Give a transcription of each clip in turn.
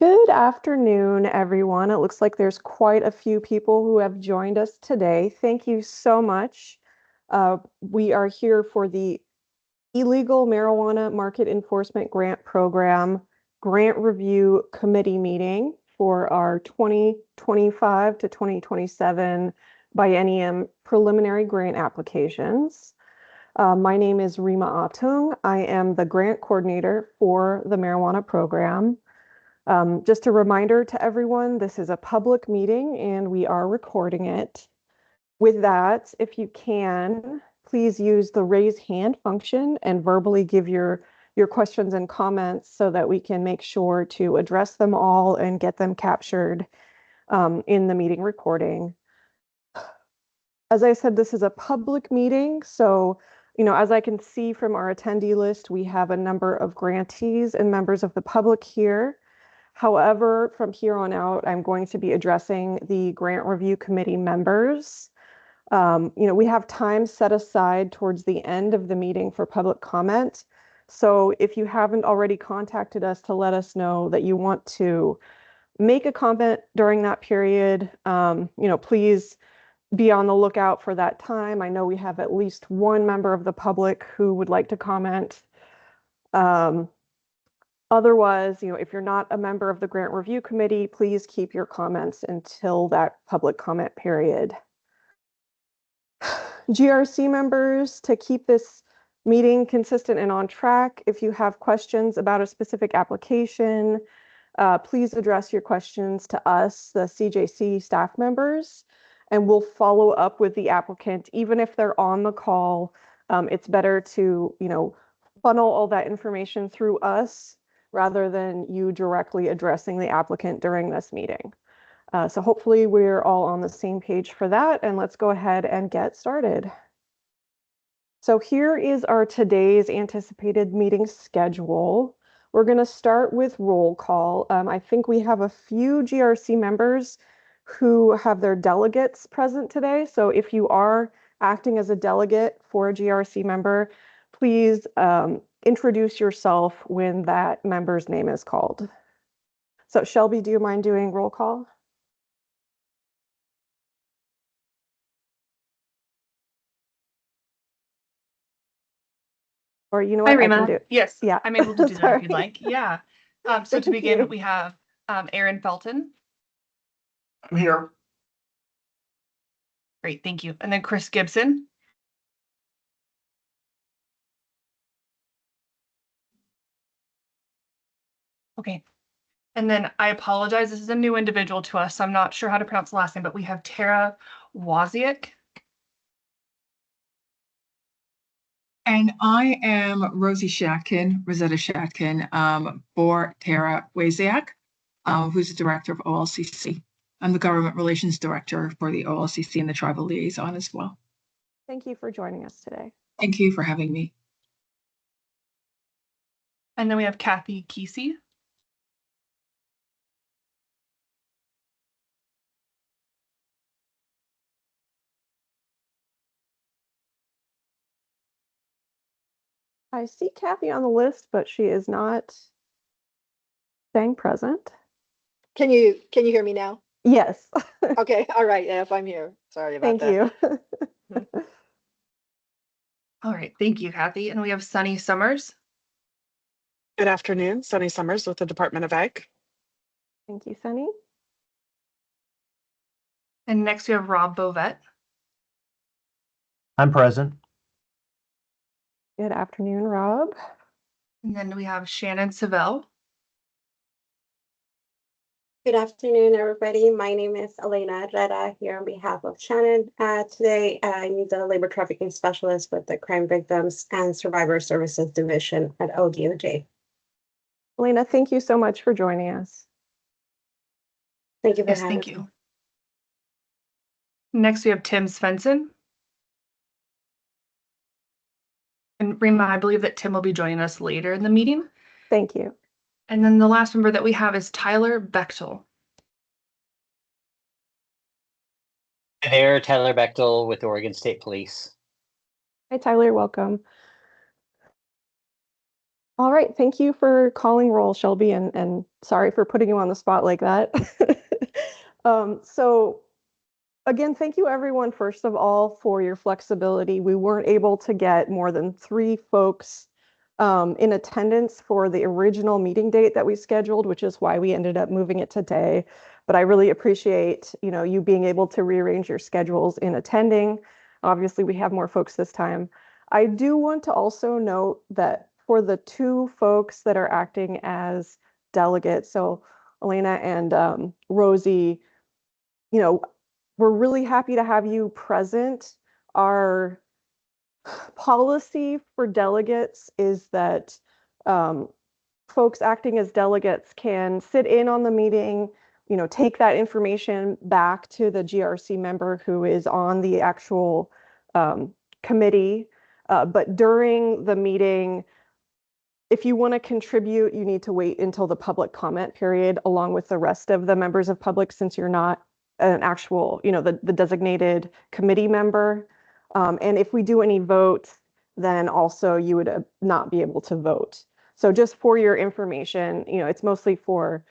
Good afternoon, everyone. It looks like there's quite a few people who have joined us today. Thank you so much. We are here for the Illegal Marijuana Market Enforcement Grant Program Grant Review Committee meeting for our 2025 to 2027 biennium preliminary grant applications. My name is Rima Atung. I am the grant coordinator for the marijuana program. Just a reminder to everyone, this is a public meeting and we are recording it. With that, if you can, please use the raise hand function and verbally give your questions and comments so that we can make sure to address them all and get them captured in the meeting recording. As I said, this is a public meeting, so as I can see from our attendee list, we have a number of grantees and members of the public here. However, from here on out, I'm going to be addressing the grant review committee members. We have time set aside towards the end of the meeting for public comment. So if you haven't already contacted us to let us know that you want to make a comment during that period, please be on the lookout for that time. I know we have at least one member of the public who would like to comment. Otherwise, if you're not a member of the grant review committee, please keep your comments until that public comment period. GRC members, to keep this meeting consistent and on track, if you have questions about a specific application, please address your questions to us, the CJC staff members, and we'll follow up with the applicant. Even if they're on the call, it's better to, funnel all that information through us rather than you directly addressing the applicant during this meeting. So hopefully we're all on the same page for that, and let's go ahead and get started. So here is our today's anticipated meeting schedule. We're going to start with roll call. I think we have a few GRC members who have their delegates present today. So if you are acting as a delegate for a GRC member, please introduce yourself when that member's name is called. So Shelby, do you mind doing roll call? Or you know what? Hi, Rima. I can do it. Yes, Yeah. I'm able to do that if you'd like. Yeah. So to begin, you. we have Aaron Felton. I'm here. Great, thank you. And then Chris Gibson. Okay. And then I apologize, this is a new individual to us, so I'm not sure how to pronounce the last name, but we have Tara Wozniak. And I am Rosie Shatkin, Rosetta Shatkin, for Tara Wasiak, who's the director of OLCC. I'm the government relations director for the OLCC and the tribal liaison as well. Thank you for joining us today. Thank you for having me. And then we have Kathy Kesey. I see Kathy on the list, but she is not staying present. Can you hear me now? Yes. Okay, all right, if I'm here. Sorry about Thank that. you. All right, thank you, Kathy. And we have Sunny Summers. Good afternoon, Sunny Summers with the Department of Ag. Thank you, Sunny. And next we have Rob Bovet. I'm present. Good afternoon, Rob. And then we have Shannon Savell. Good afternoon, everybody. My name is Elena Herrera here on behalf of Shannon. Today, I'm the labor trafficking specialist with the Crime Victims and Survivor Services Division at ODOJ. Elena, thank you so much for joining us. Thank you for Yes, having thank me. you. Next, we have Tim Svensson. And Rima, I believe that Tim will be joining us later in the meeting. Thank you. And then the last member that we have is Tyler Bechtel. Hi there, Tyler Bechtel with Oregon State Police. Hi, Tyler. Welcome. All right, thank you for calling roll, Shelby, and sorry for putting you on the spot like that. So again, thank you everyone, first of all, for your flexibility. We weren't able to get more than 3 folks in attendance for the original meeting date that we scheduled, which is why we ended up moving it today. But I really appreciate, you being able to rearrange your schedules in attending. Obviously, we have more folks this time. I do want to also note that for the 2 folks that are acting as delegates, so Elena and Rosie, we're really happy to have you present. Our policy for delegates is that folks acting as delegates can sit in on the meeting, take that information back to the GRC member who is on the actual committee. But during the meeting, if you want to contribute, you need to wait until the public comment period along with the rest of the members of public, since you're not an actual, the designated committee member. And if we do any votes, then also you would not be able to vote. So just for your information, it's mostly for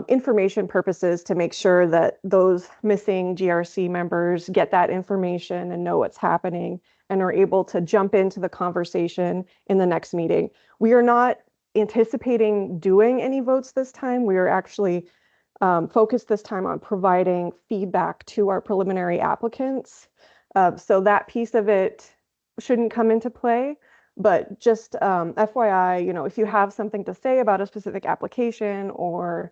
information purposes to make sure that those missing GRC members get that information and know what's happening and are able to jump into the conversation in the next meeting. We are not anticipating doing any votes this time. We are actually focused this time on providing feedback to our preliminary applicants. So that piece of it shouldn't come into play. But just FYI, if you have something to say about a specific application or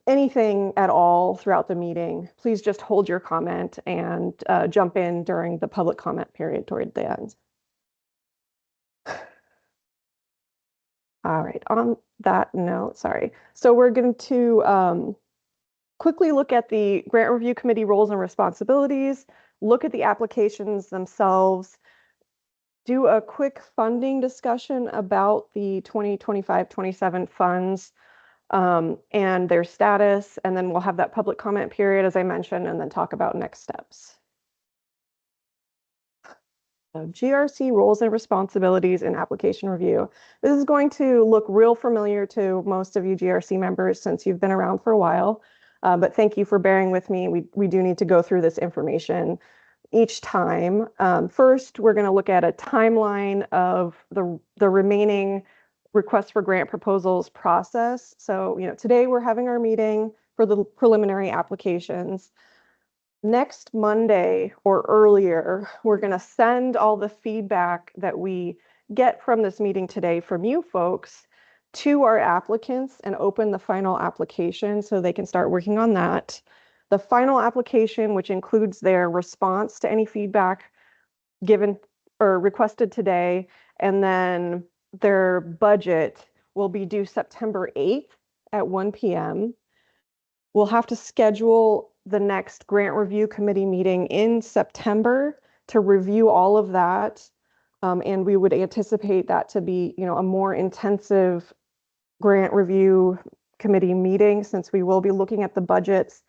anything at all throughout the meeting, please just hold your comment and jump in during the public comment period toward the end. All right, on that note, sorry. So we're going to quickly look at the grant review committee roles and responsibilities, look at the applications themselves, do a quick funding discussion about the 2025-27 funds and their status, and then we'll have that public comment period, as I mentioned, and then talk about next steps. So GRC roles and responsibilities in application review. This is going to look real familiar to most of you GRC members since you've been around for a while, but thank you for bearing with me. We do need to go through this information each time. First, we're going to look at a timeline of the remaining request for grant proposals process. So, today we're having our meeting for the preliminary applications. Next Monday or earlier, we're going to send all the feedback that we get from this meeting today from you folks to our applicants and open the final application so they can start working on that. The final application, which includes their response to any feedback given or requested today, and then their budget, will be due September 8th at 1 p.m. We'll have to schedule the next grant review committee meeting in September to review all of that. And we would anticipate that to be, a more intensive grant review committee meeting, since we will be looking at the budgets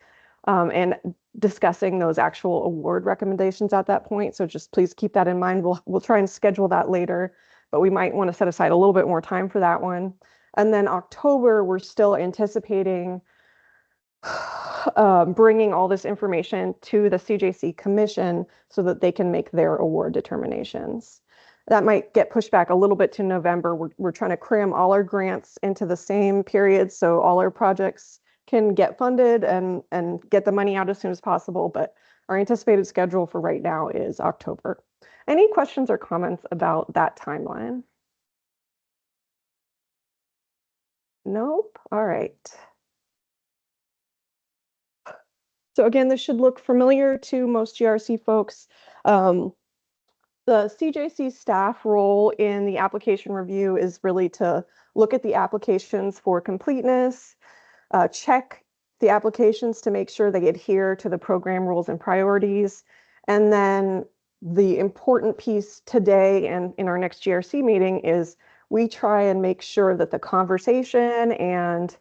and discussing those actual award recommendations at that point. So just please keep that in mind. We'll try and schedule that later, but we might want to set aside a little bit more time for that one. And then October, we're still anticipating bringing all this information to the CJC Commission so that they can make their award determinations. That might get pushed back a little bit to November. We're trying to cram all our grants into the same period so all our projects can get funded and get the money out as soon as possible. But our anticipated schedule for right now is October. Any questions or comments about that timeline? Nope. All right. So again, this should look familiar to most GRC folks. The CJC staff role in the application review is really to look at the applications for completeness, check the applications to make sure they adhere to the program rules and priorities. And then the important piece today and in our next GRC meeting is we try and make sure that the conversation and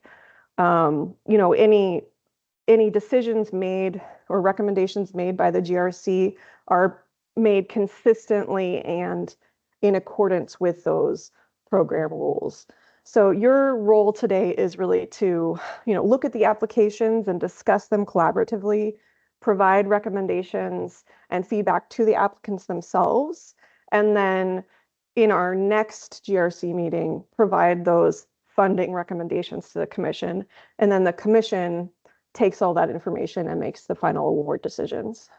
any decisions made or recommendations made by the GRC are made consistently and in accordance with those program rules. So your role today is really to, look at the applications and discuss them collaboratively, provide recommendations and feedback to the applicants themselves, and then in our next GRC meeting, provide those funding recommendations to the commission, and then the commission takes all that information and makes the final award decisions.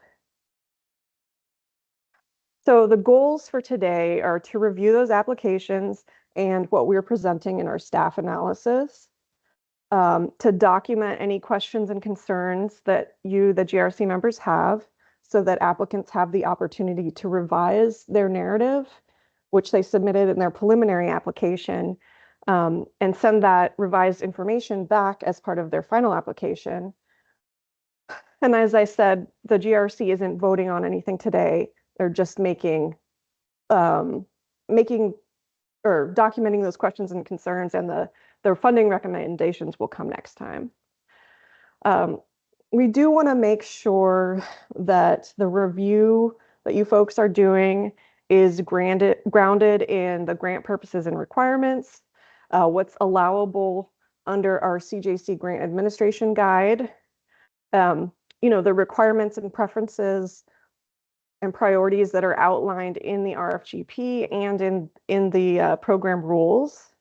So the goals for today are to review those applications and what we're presenting in our staff analysis, to document any questions and concerns that you, the GRC members, have, so that applicants have the opportunity to revise their narrative, which they submitted in their preliminary application, and send that revised information back as part of their final application. And as I said, the GRC isn't voting on anything today. They're just making or documenting those questions and concerns, and their funding recommendations will come next time. We do want to make sure that the review that you folks are doing is grounded in the grant purposes and requirements, what's allowable under our CJC grant administration guide, the requirements and preferences and priorities that are outlined in the RFGP and in the program rules,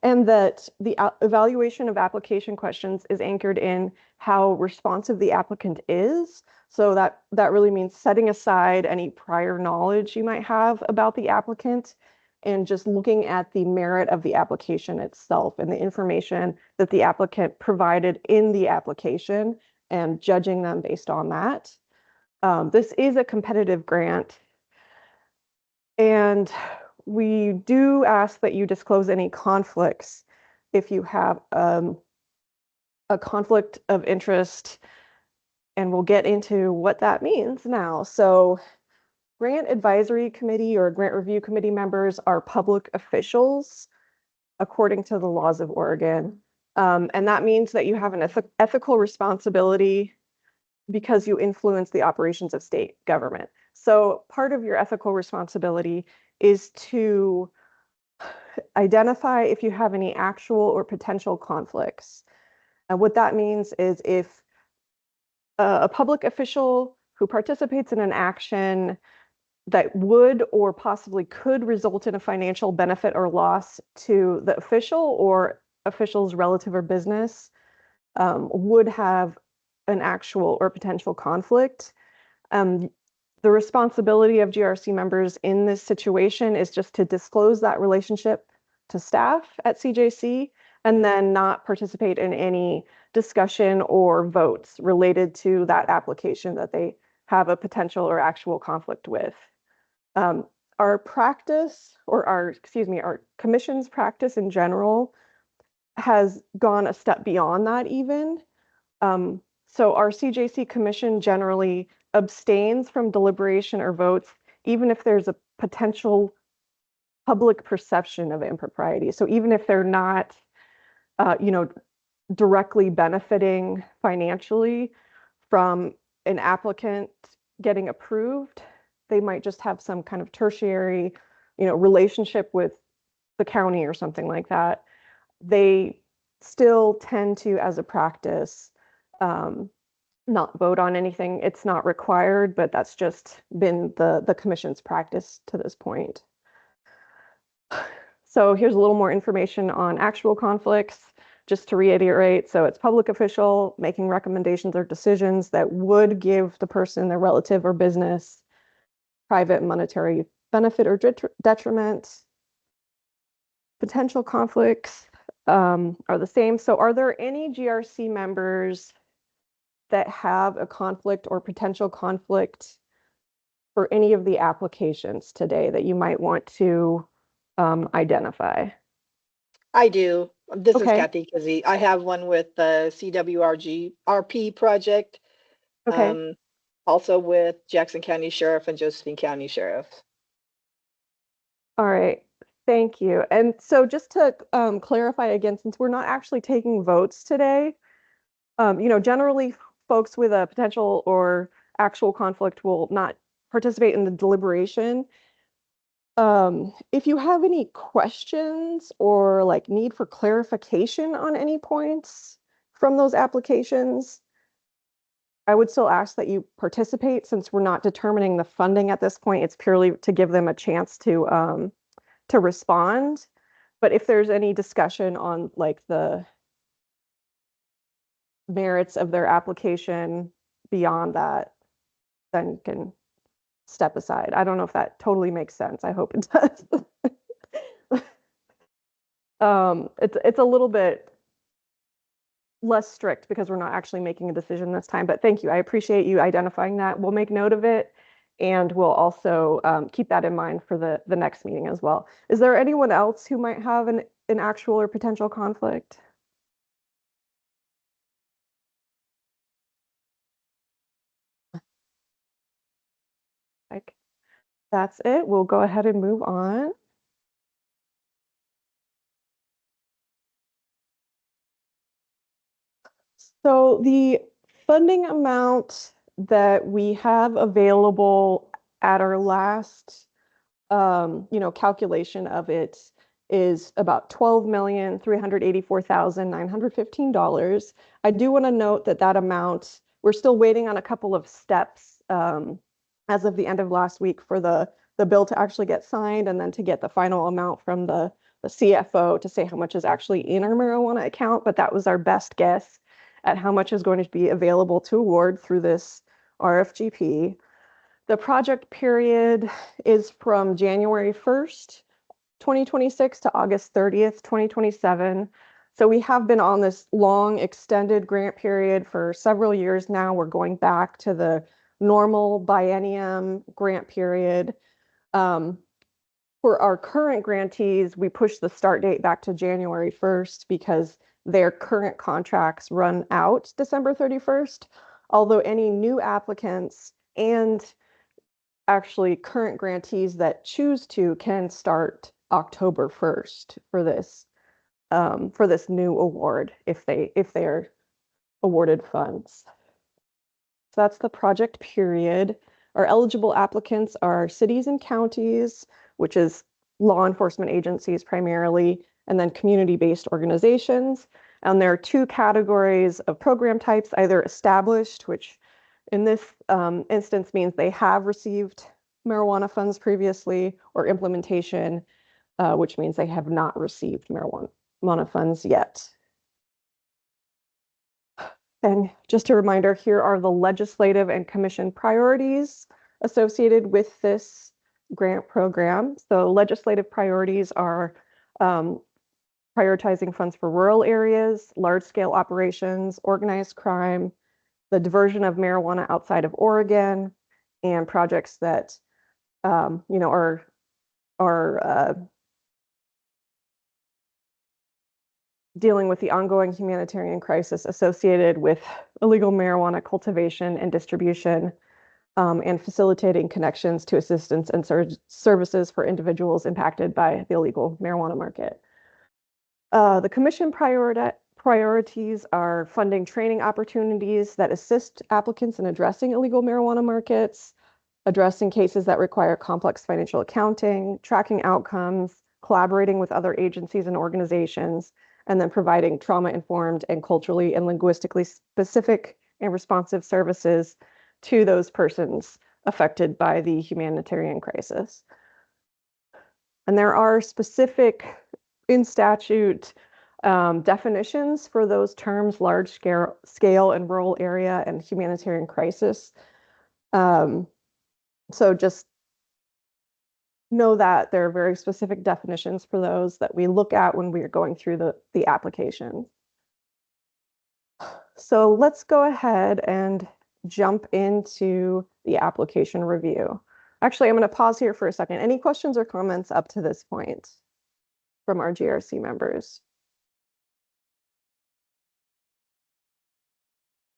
and that the evaluation of application questions is anchored in how responsive the applicant is. So that really means setting aside any prior knowledge you might have about the applicant and just looking at the merit of the application itself and the information that the applicant provided in the application and judging them based on that. This is a competitive grant, and we do ask that you disclose any conflicts if you have a conflict of interest, and we'll get into what that means now. So grant advisory committee or grant review committee members are public officials according to the laws of Oregon. And that means that you have an ethical responsibility because you influence the operations of state government. So part of your ethical responsibility is to identify if you have any actual or potential conflicts. And what that means is if a public official who participates in an action that would or possibly could result in a financial benefit or loss to the official or official's relative or business would have an actual or potential conflict. The responsibility of GRC members in this situation is just to disclose that relationship to staff at CJC and then not participate in any discussion or votes related to that application that they have a potential or actual conflict with. Our practice, or our commission's practice in general, has gone a step beyond that even. So our CJC commission generally abstains from deliberation or votes, even if there's a potential public perception of impropriety. So even if they're not, directly benefiting financially from an applicant getting approved, they might just have some kind of tertiary, relationship with the county or something like that. They still tend to, as a practice, not vote on anything. It's not required, but that's just been the commission's practice to this point. So here's a little more information on actual conflicts, just to reiterate. So it's public official making recommendations or decisions that would give the person, their relative or business, private monetary benefit or detriment. Potential conflicts are the same. So are there any GRC members that have a conflict or potential conflict for any of the applications today that you might want to identify? I do. This is Okay. Kathy Kizzy. I have one with the CWRP project. Okay. Also with Jackson County Sheriff and Josephine County Sheriff. All right. Thank you. And so just to clarify again, since we're not actually taking votes today, generally folks with a potential or actual conflict will not participate in the deliberation. If you have any questions or like need for clarification on any points from those applications, I would still ask that you participate since we're not determining the funding at this point. It's purely to give them a chance to respond. But if there's any discussion on like the merits of their application beyond that, then you can step aside. I don't know if that totally makes sense. I hope it does. It's a little bit less strict because we're not actually making a decision this time, but thank you. I appreciate you identifying that. We'll make note of it and we'll also keep that in mind for the next meeting as well. Is there anyone else who might have an actual or potential conflict? Like, that's it. We'll go ahead and move on. So the funding amount that we have available at our last, calculation of it is about $12,384,915. I do want to note that amount, we're still waiting on a couple of steps as of the end of last week for the bill to actually get signed and then to get the final amount from the CFO to say how much is actually in our marijuana account, but that was our best guess at how much is going to be available to award through this RFGP. The project period is from January 1st, 2026 to August 30th, 2027. So we have been on this long extended grant period for several years now. We're going back to the normal biennium grant period. For our current grantees, we pushed the start date back to January 1st because their current contracts run out December 31st, although any new applicants and actually current grantees that choose to can start October 1st for this new award if they are awarded funds. So that's the project period. Our eligible applicants are cities and counties, which is law enforcement agencies primarily, and then community-based organizations. And there are two categories of program types, either established, which in this instance means they have received marijuana funds previously, or implementation, which means they have not received marijuana funds yet. And just a reminder, here are the legislative and commission priorities associated with this grant program. So legislative priorities are prioritizing funds for rural areas, large-scale operations, organized crime, the diversion of marijuana outside of Oregon, and projects that are dealing with the ongoing humanitarian crisis associated with illegal marijuana cultivation and distribution, and facilitating connections to assistance and services for individuals impacted by the illegal marijuana market. The commission priorities are funding training opportunities that assist applicants in addressing illegal marijuana markets, addressing cases that require complex financial accounting, tracking outcomes, collaborating with other agencies and organizations, and then providing trauma-informed and culturally and linguistically specific and responsive services to those persons affected by the humanitarian crisis. And there are specific in statute definitions for those terms: large scale and rural area and humanitarian crisis. So just know that there are very specific definitions for those that we look at when we are going through the application. So let's go ahead and jump into the application review. Actually, I'm going to pause here for a second. Any questions or comments up to this point from our GRC members?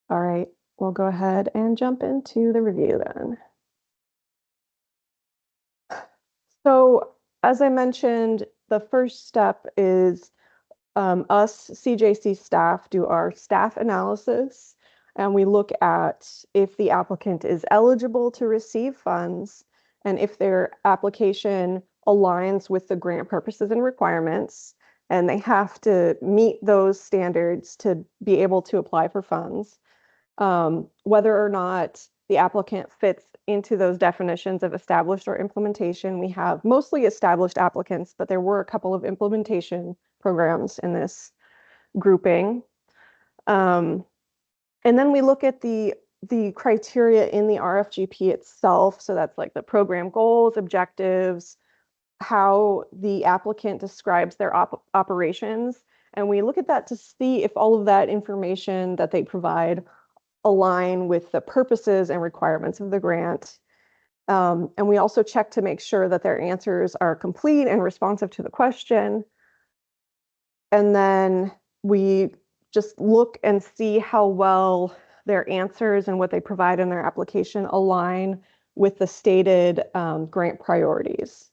All right, we'll go ahead and jump into the review then. So as I mentioned, the first step is us CJC staff do our staff analysis, and we look at if the applicant is eligible to receive funds and if their application aligns with the grant purposes and requirements, and they have to meet those standards to be able to apply for funds. Whether or not the applicant fits into those definitions of established or implementation, we have mostly established applicants, but there were a couple of implementation programs in this grouping. And then we look at the criteria in the RFGP itself. So that's like the program goals, objectives, how the applicant describes their operations. And we look at that to see if all of that information that they provide align with the purposes and requirements of the grant. And we also check to make sure that their answers are complete and responsive to the question. And then we just look and see how well their answers and what they provide in their application align with the stated grant priorities.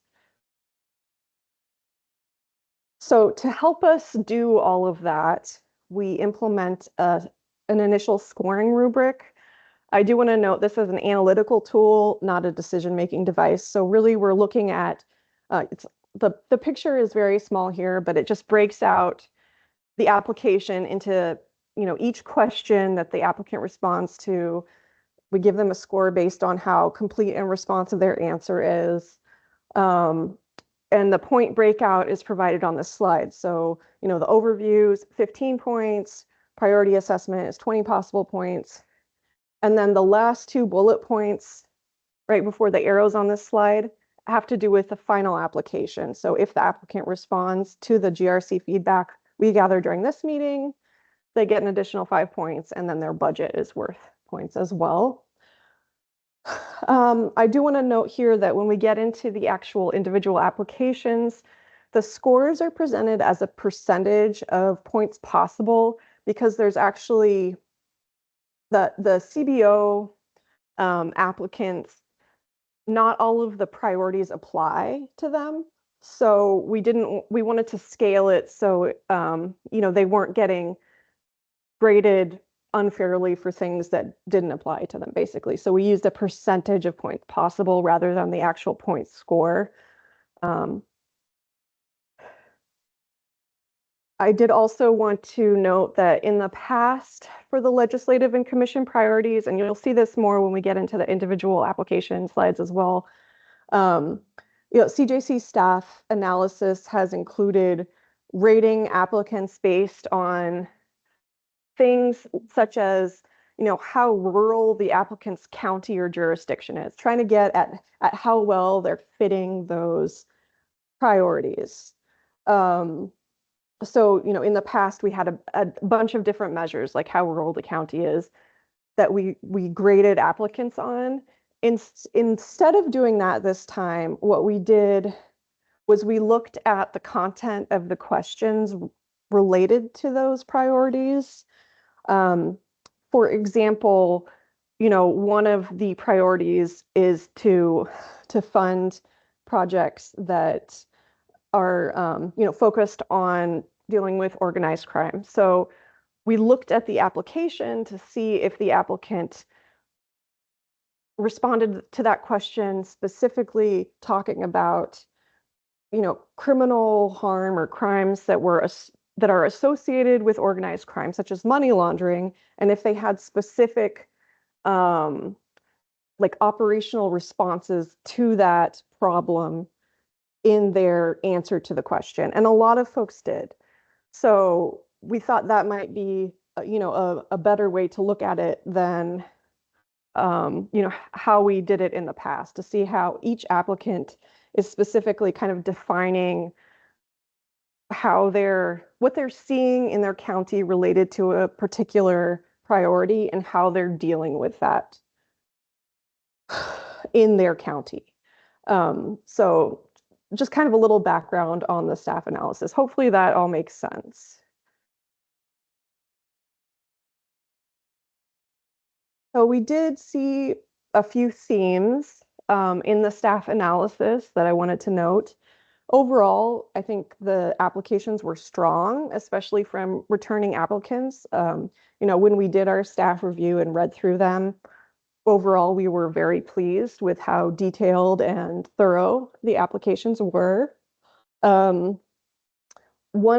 So to help us do all of that, we implement an initial scoring rubric. I do want to note this is an analytical tool, not a decision-making device. So really we're looking at, the picture is very small here, but it just breaks out the application into, each question that the applicant responds to. We give them a score based on how complete and responsive their answer is. And the point breakout is provided on this slide. So, the overview is 15 points, priority assessment is 20 possible points. And then the last 2 bullet points right before the arrows on this slide have to do with the final application. So if the applicant responds to the GRC feedback we gather during this meeting, they get an additional 5 points, and then their budget is worth points as well. I do want to note here that when we get into the actual individual applications, the scores are presented as a percentage of points possible, because there's actually the CBO applicants, not all of the priorities apply to them. So we wanted to scale it so, they weren't getting graded unfairly for things that didn't apply to them, basically. So we used a percentage of points possible rather than the actual point score. I did also want to note that in the past, for the legislative and commission priorities, and you'll see this more when we get into the individual application slides as well, CJC staff analysis has included rating applicants based on things such as, how rural the applicant's county or jurisdiction is, trying to get at how well they're fitting those priorities. So, in the past, we had a bunch of different measures, like how rural the county is, that we graded applicants on. Instead of doing that this time, what we did was we looked at the content of the questions related to those priorities. For example, one of the priorities is to fund projects that are, focused on dealing with organized crime. So we looked at the application to see if the applicant responded to that question, specifically talking about, criminal harm or crimes that are associated with organized crime, such as money laundering, and if they had specific operational responses to that problem in their answer to the question. And a lot of folks did. So we thought that might be, a better way to look at it than, how we did it in the past, to see how each applicant is specifically kind of defining what they're seeing in their county related to a particular priority and how they're dealing with that in their county. So just kind of a little background on the staff analysis. Hopefully that all makes sense. So we did see a few themes in the staff analysis that I wanted to note. Overall, I think the applications were strong, especially from returning applicants. When we did our staff review and read through them, overall, we were very pleased with how detailed and thorough the applications were. One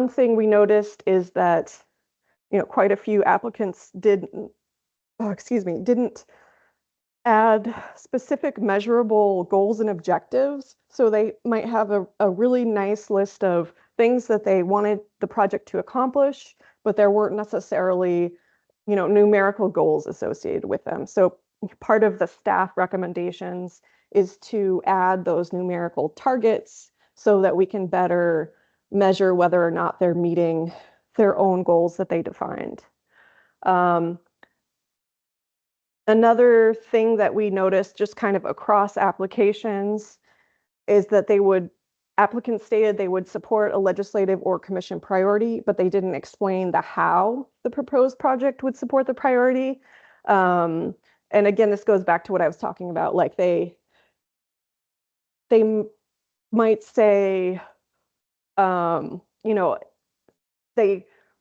thing we noticed is that, quite a few applicants didn't add specific measurable goals and objectives. So they might have a really nice list of things that they wanted the project to accomplish, but there weren't necessarily, numerical goals associated with them. So part of the staff recommendations is to add those numerical targets so that we can better measure whether or not they're meeting their own goals that they defined. Another thing that we noticed just kind of across applications is that applicants stated they would support a legislative or commission priority, but they didn't explain the how the proposed project would support the priority. And again, this goes back to what I was talking about, like they might say,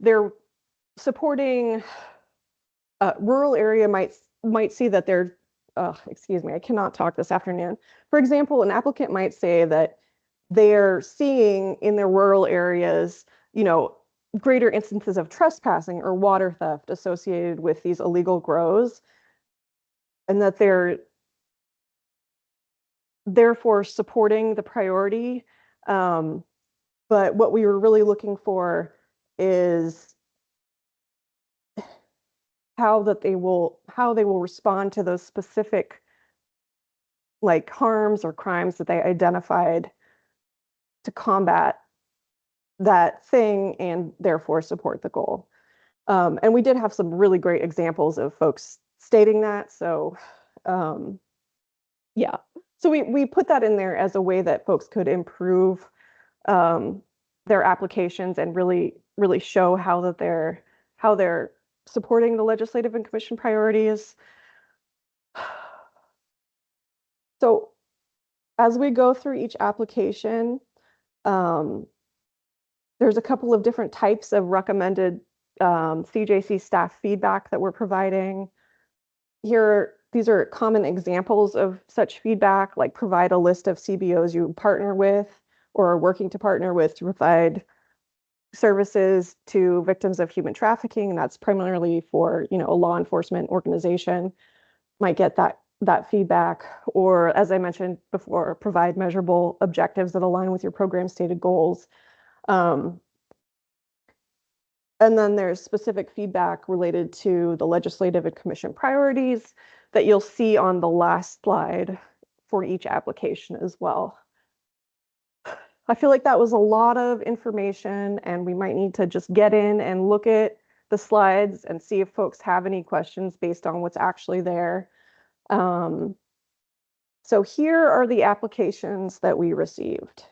they're supporting rural area might see that they're, excuse me, I cannot talk this afternoon. For example, an applicant might say that they're seeing in their rural areas, greater instances of trespassing or water theft associated with these illegal grows, and that they're therefore supporting the priority. But what we were really looking for is how they will respond to those specific like harms or crimes that they identified to combat that thing and therefore support the goal. And we did have some really great examples of folks stating that. So yeah, so we put that in there as a way that folks could improve their applications and really show how they're supporting the legislative and commission priorities. So as we go through each application, there's a couple of different types of recommended CJC staff feedback that we're providing. These are common examples of such feedback, like provide a list of CBOs you partner with or are working to partner with to provide services to victims of human trafficking. And that's primarily for, a law enforcement organization might get that feedback. Or as I mentioned before, provide measurable objectives that align with your program stated goals. And then there's specific feedback related to the legislative and commission priorities that you'll see on the last slide for each application as well. I feel like that was a lot of information, and we might need to just get in and look at the slides and see if folks have any questions based on what's actually there. So here are the applications that we received.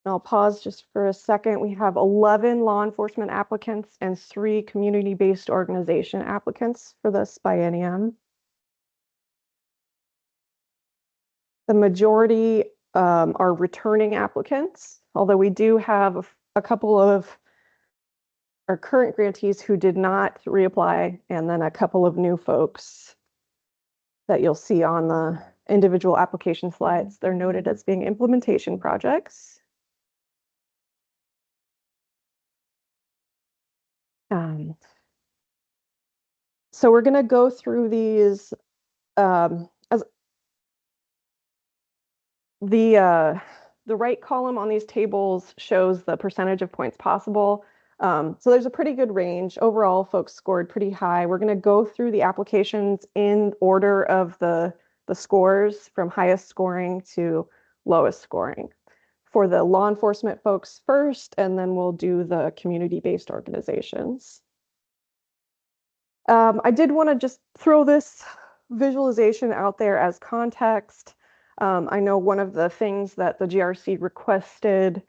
I'll pause just for a second. We have 11 law enforcement applicants and 3 community-based organization applicants for this biennium. The majority are returning applicants, although we do have a couple of our current grantees who did not reapply, and then a couple of new folks that you'll see on the individual application slides. They're noted as being implementation projects. So we're going to go through these as the right column on these tables shows the percentage of points possible. So there's a pretty good range. Overall, folks scored pretty high. We're going to go through the applications in order of the scores from highest scoring to lowest scoring. For the law enforcement folks first, and then we'll do the community-based organizations. I did want to just throw this visualization out there as context. I know one of the things that the GRC requested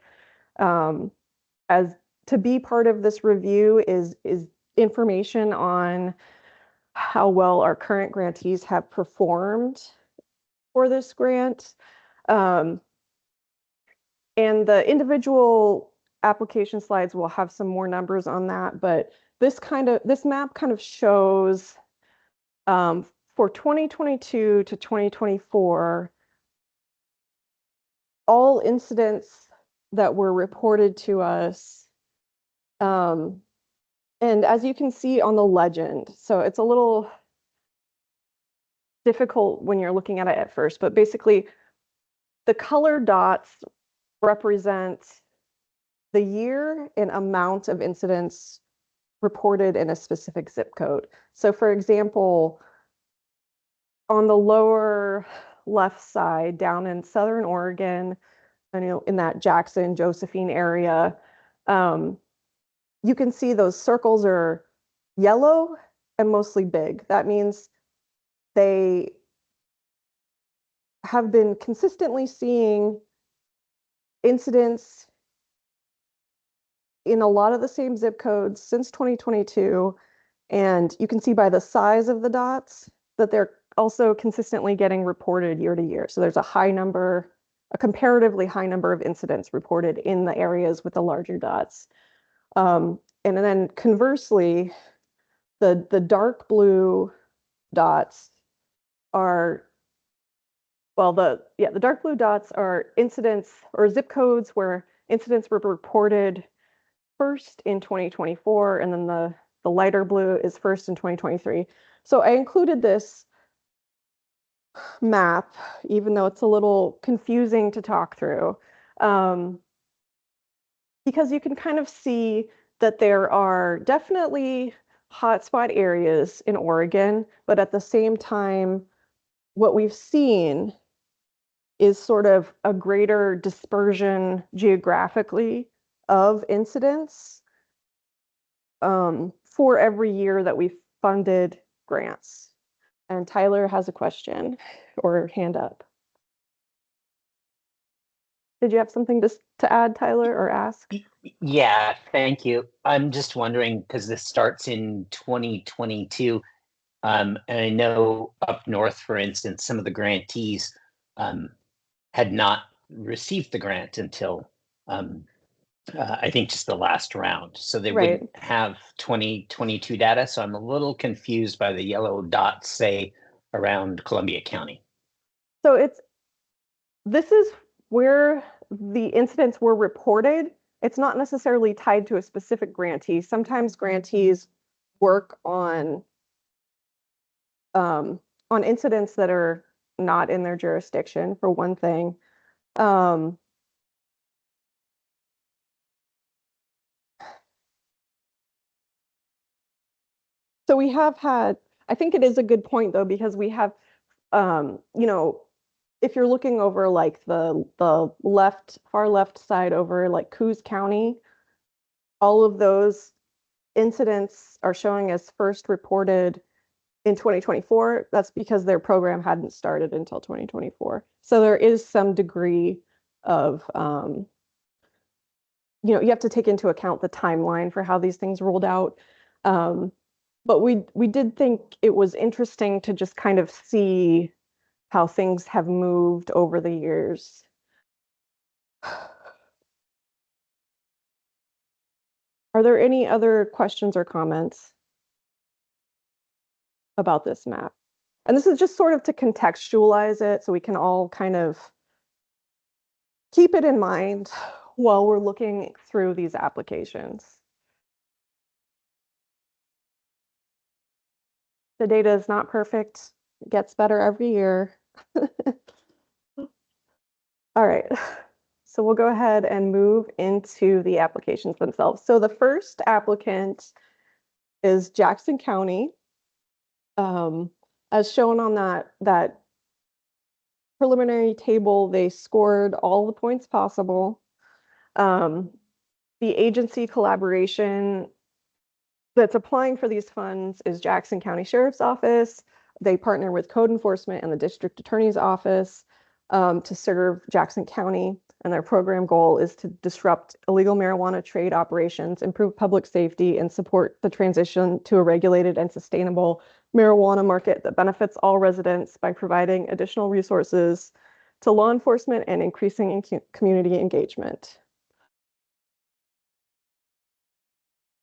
as to be part of this review is information on how well our current grantees have performed for this grant. And the individual application slides will have some more numbers on that, but this map kind of shows for 2022 to 2024, all incidents that were reported to us. And as you can see on the legend, so it's a little difficult when you're looking at it at first, but basically the color dots represent the year and amount of incidents reported in a specific zip code. So for example, on the lower left side down in Southern Oregon, in that Jackson, Josephine area, you can see those circles are yellow and mostly big. That means they have been consistently seeing incidents in a lot of the same zip codes since 2022. And you can see by the size of the dots that they're also consistently getting reported year to year. So there's a comparatively high number of incidents reported in the areas with the larger dots. And then conversely, the dark blue dots are, well, the dark blue dots are incidents or zip codes where incidents were reported first in 2024, and then the lighter blue is first in 2023. So I included this map, even though it's a little confusing to talk through, because you can kind of see that there are definitely hotspot areas in Oregon, but at the same time, what we've seen is sort of a greater dispersion geographically of incidents for every year that we've funded grants. And Tyler has a question or hand up. Did you have something to add, Tyler, or ask? Yeah, thank you. I'm just wondering, because this starts in 2022, and I know up north, for instance, some of the grantees had not received the grant until I think just the last round. So they Right. wouldn't have 2022 data. So I'm a little confused by the yellow dots, say, around Columbia County. So this is where the incidents were reported. It's not necessarily tied to a specific grantee. Sometimes grantees work on incidents that are not in their jurisdiction, for one thing. So we have had, I think it is a good point though, because we have, if you're looking over like the far left side over like Coos County, all of those incidents are showing as first reported in 2024. That's because their program hadn't started until 2024. So there is some degree of, you have to take into account the timeline for how these things rolled out. But we did think it was interesting to just kind of see how things have moved over the years. Are there any other questions or comments about this map? And this is just sort of to contextualize it so we can all kind of keep it in mind while we're looking through these applications. The data is not perfect. It gets better every year. All right. So we'll go ahead and move into the applications themselves. So the first applicant is Jackson County. As shown on that preliminary table, they scored all the points possible. The agency collaboration that's applying for these funds is Jackson County Sheriff's Office. They partner with code enforcement and the district attorney's office to serve Jackson County. And their program goal is to disrupt illegal marijuana trade operations, improve public safety, and support the transition to a regulated and sustainable marijuana market that benefits all residents by providing additional resources to law enforcement and increasing community engagement.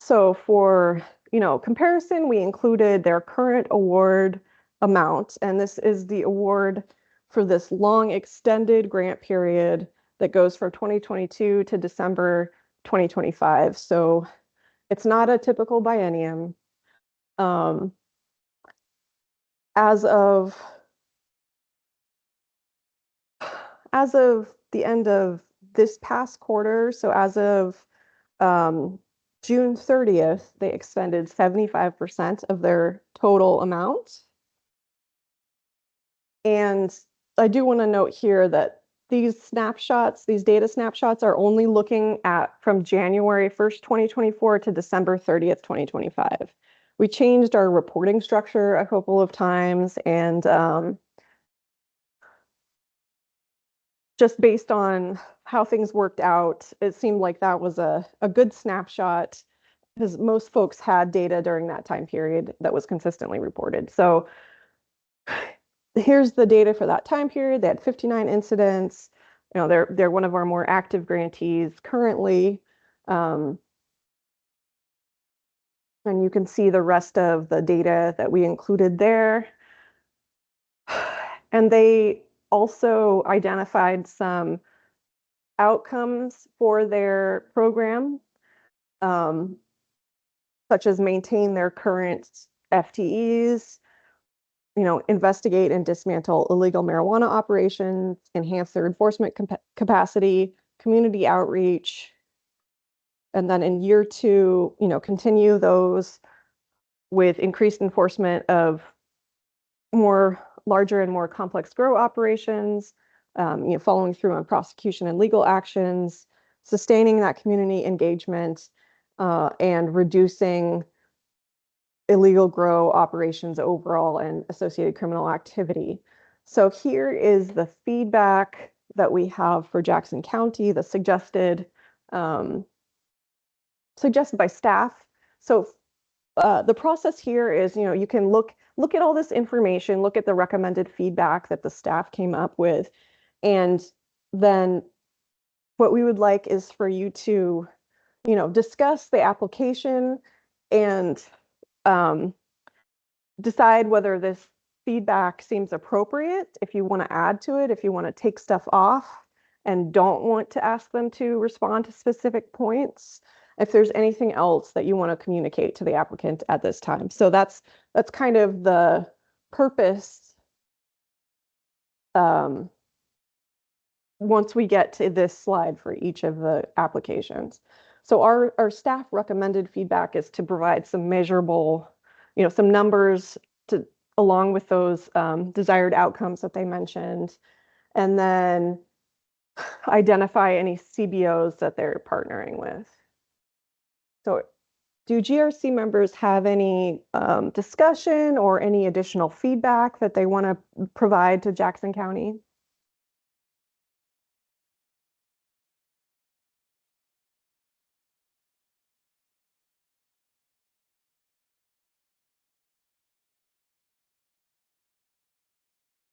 So for comparison, we included their current award amount, and this is the award for this long extended grant period that goes from 2022 to December 2025. So it's not a typical biennium. As of the end of this past quarter, so as of June 30th, they expended 75% of their total amount. And I do want to note here that these data snapshots are only looking at from January 1st, 2024 to December 30th, 2025. We changed our reporting structure a couple of times, and just based on how things worked out, it seemed like that was a good snapshot because most folks had data during that time period that was consistently reported. So here's the data for that time period. They had 59 incidents. They're one of our more active grantees currently. And you can see the rest of the data that we included there. And they also identified some outcomes for their program, such as maintain their current FTEs, investigate and dismantle illegal marijuana operations, enhance their enforcement capacity, community outreach, and then in year 2, continue those with increased enforcement of larger and more complex grow operations, following through on prosecution and legal actions, sustaining that community engagement, and reducing illegal grow operations overall and associated criminal activity. So here is the feedback that we have for Jackson County, the suggested by staff. So the process here is, you can look at all this information, look at the recommended feedback that the staff came up with, and then what we would like is for you to, discuss the application and decide whether this feedback seems appropriate, if you want to add to it, if you want to take stuff off and don't want to ask them to respond to specific points, if there's anything else that you want to communicate to the applicant at this time. So that's kind of the purpose once we get to this slide for each of the applications. So our staff recommended feedback is to provide some measurable, some numbers along with those desired outcomes that they mentioned, and then identify any CBOs that they're partnering with. So do GRC members have any discussion or any additional feedback that they want to provide to Jackson County?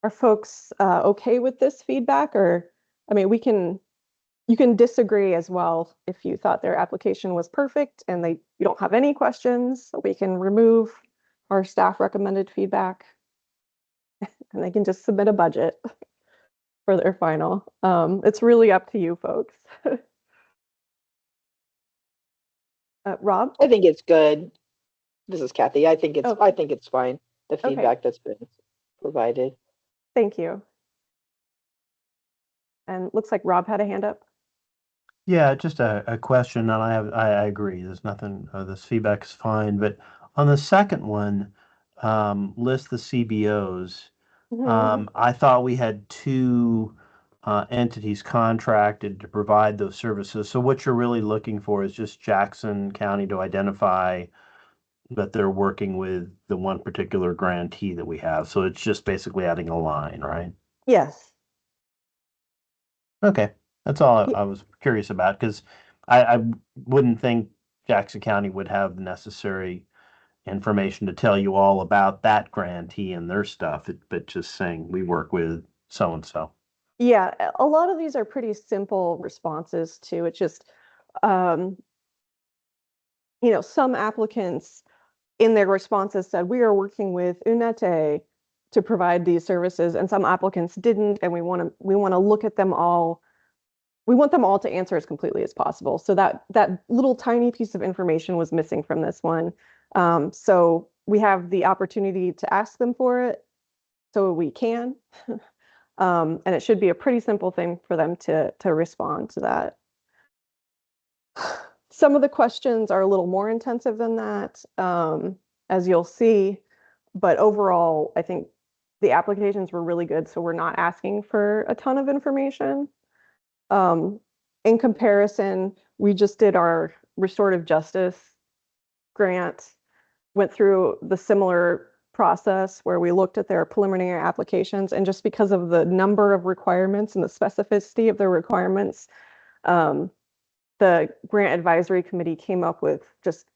Are folks okay with this feedback? Or, I mean, you can disagree as well if you thought their application was perfect and you don't have any questions. We can remove our staff recommended feedback and they can just submit a budget for their final. It's really up to you folks. Rob? I think it's good. This is Kathy. I think Okay. it's fine. The Okay. feedback that's been provided. Thank you. And looks like Rob had a hand up. Yeah, just a question, and I agree. There's nothing. This feedback is fine, but on the second one, list the CBOs. I thought we had 2 entities contracted to provide those services. So what you're really looking for is just Jackson County to identify that they're working with the one particular grantee that we have. So it's just basically adding a line, right? Yes. Okay. That's all I was curious about, because I wouldn't think Jackson County would have the necessary information to tell you all about that grantee and their stuff, but just saying we work with so-and-so. Yeah, a lot of these are pretty simple responses to it. Just, some applicants in their responses said, we are working with UNETE to provide these services, and some applicants didn't, and we want to look at them all. We want them all to answer as completely as possible. So that little tiny piece of information was missing from this one. So we have the opportunity to ask them for it, so we can. And it should be a pretty simple thing for them to respond to that. Some of the questions are a little more intensive than that, as you'll see, but overall, I think the applications were really good, so we're not asking for a ton of information. In comparison, we just did our restorative justice grant, went through the similar process where we looked at their preliminary applications, and just because of the number of requirements and the specificity of their requirements, the grant advisory committee came up with just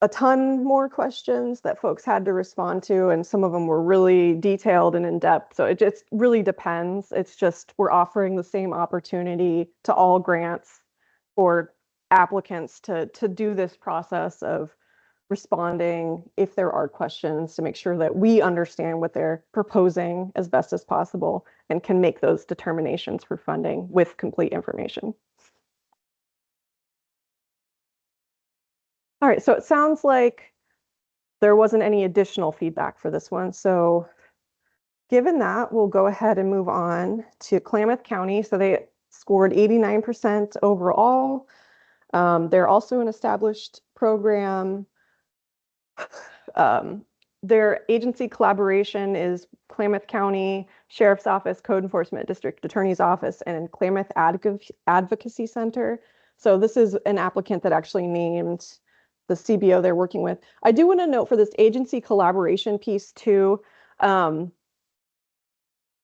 a ton more questions that folks had to respond to, and some of them were really detailed and in-depth. So it just really depends. It's just we're offering the same opportunity to all grants for applicants to do this process of responding if there are questions, to make sure that we understand what they're proposing as best as possible and can make those determinations for funding with complete information. All right, so it sounds like there wasn't any additional feedback for this one. So given that, we'll go ahead and move on to Klamath County. So they scored 89% overall. They're also an established program. Their agency collaboration is Klamath County Sheriff's Office, Code Enforcement District Attorney's Office, and Klamath Advocacy Center. So this is an applicant that actually named the CBO they're working with. I do want to note for this agency collaboration piece too, there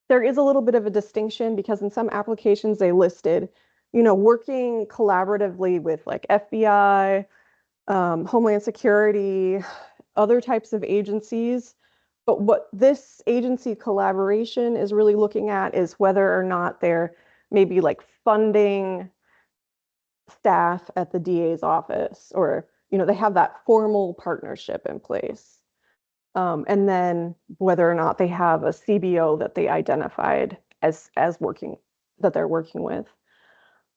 is a little bit of a distinction, because in some applications they listed, working collaboratively with like FBI, Homeland Security, other types of agencies. But what this agency collaboration is really looking at is whether or not they're maybe like funding staff at the DA's office, or they have that formal partnership in place. And then whether or not they have a CBO that they identified as working, that they're working with.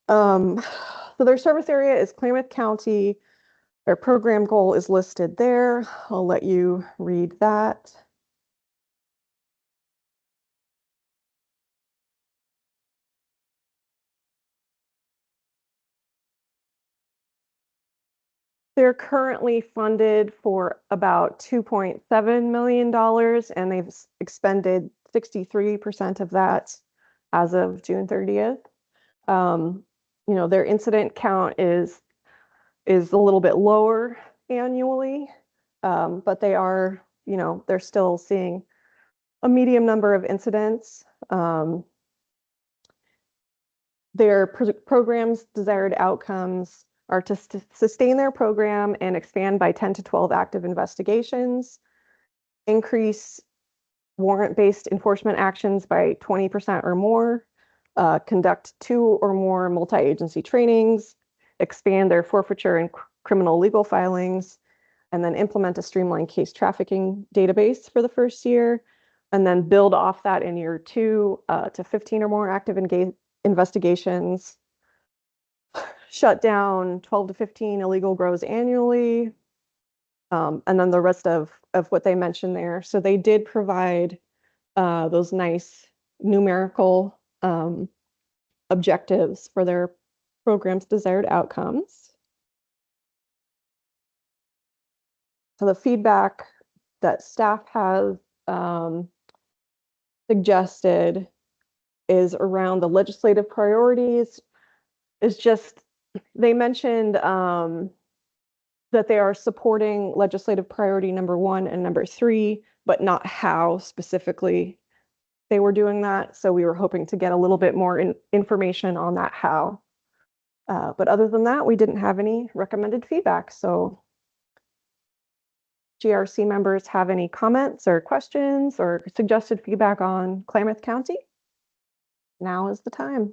So their service area is Klamath County. Their program goal is listed there. I'll let you read that. They're currently funded for about $2.7 million, and they've expended 63% of that as of June 30th. Their incident count is a little bit lower annually, but they are, they're still seeing a medium number of incidents. Their program's desired outcomes are to sustain their program and expand by 10 to 12 active investigations, increase warrant-based enforcement actions by 20% or more, conduct 2 or more multi-agency trainings, expand their forfeiture and criminal legal filings, and then implement a streamlined case trafficking database for the first year, and then build off that in year 2 to 15 or more active investigations, shut down 12 to 15 illegal grows annually, and then the rest of what they mentioned there. So they did provide those nice numerical objectives for their program's desired outcomes. So the feedback that staff has suggested is around the legislative priorities. Is just, they mentioned that they are supporting legislative priority number 1 and number 3, but not how specifically they were doing that. So we were hoping to get a little bit more information on that how. But other than that, we didn't have any recommended feedback. So GRC members have any comments or questions or suggested feedback on Klamath County? Now is the time.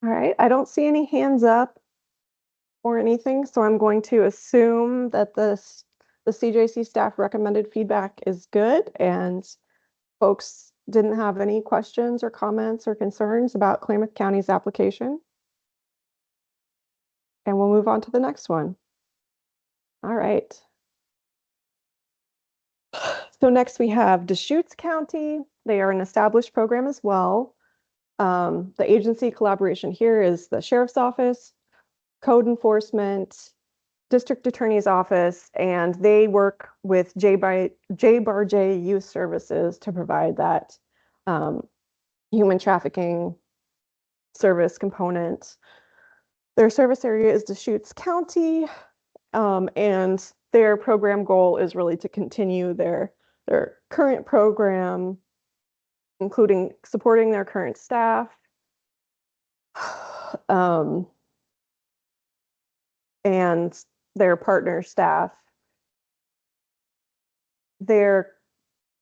All right, I don't see any hands up or anything, so I'm going to assume that the CJC staff recommended feedback is good and folks didn't have any questions or comments or concerns about Klamath County's application. And we'll move on to the next one. All right. So next we have Deschutes County. They are an established program as well. The agency collaboration here is the Sheriff's Office, Code Enforcement, District Attorney's Office, and they work with J-Bar-J Youth Services to provide that human trafficking service component. Their service area is Deschutes County, and their program goal is really to continue their current program, including supporting their current staff, and their partner staff. Their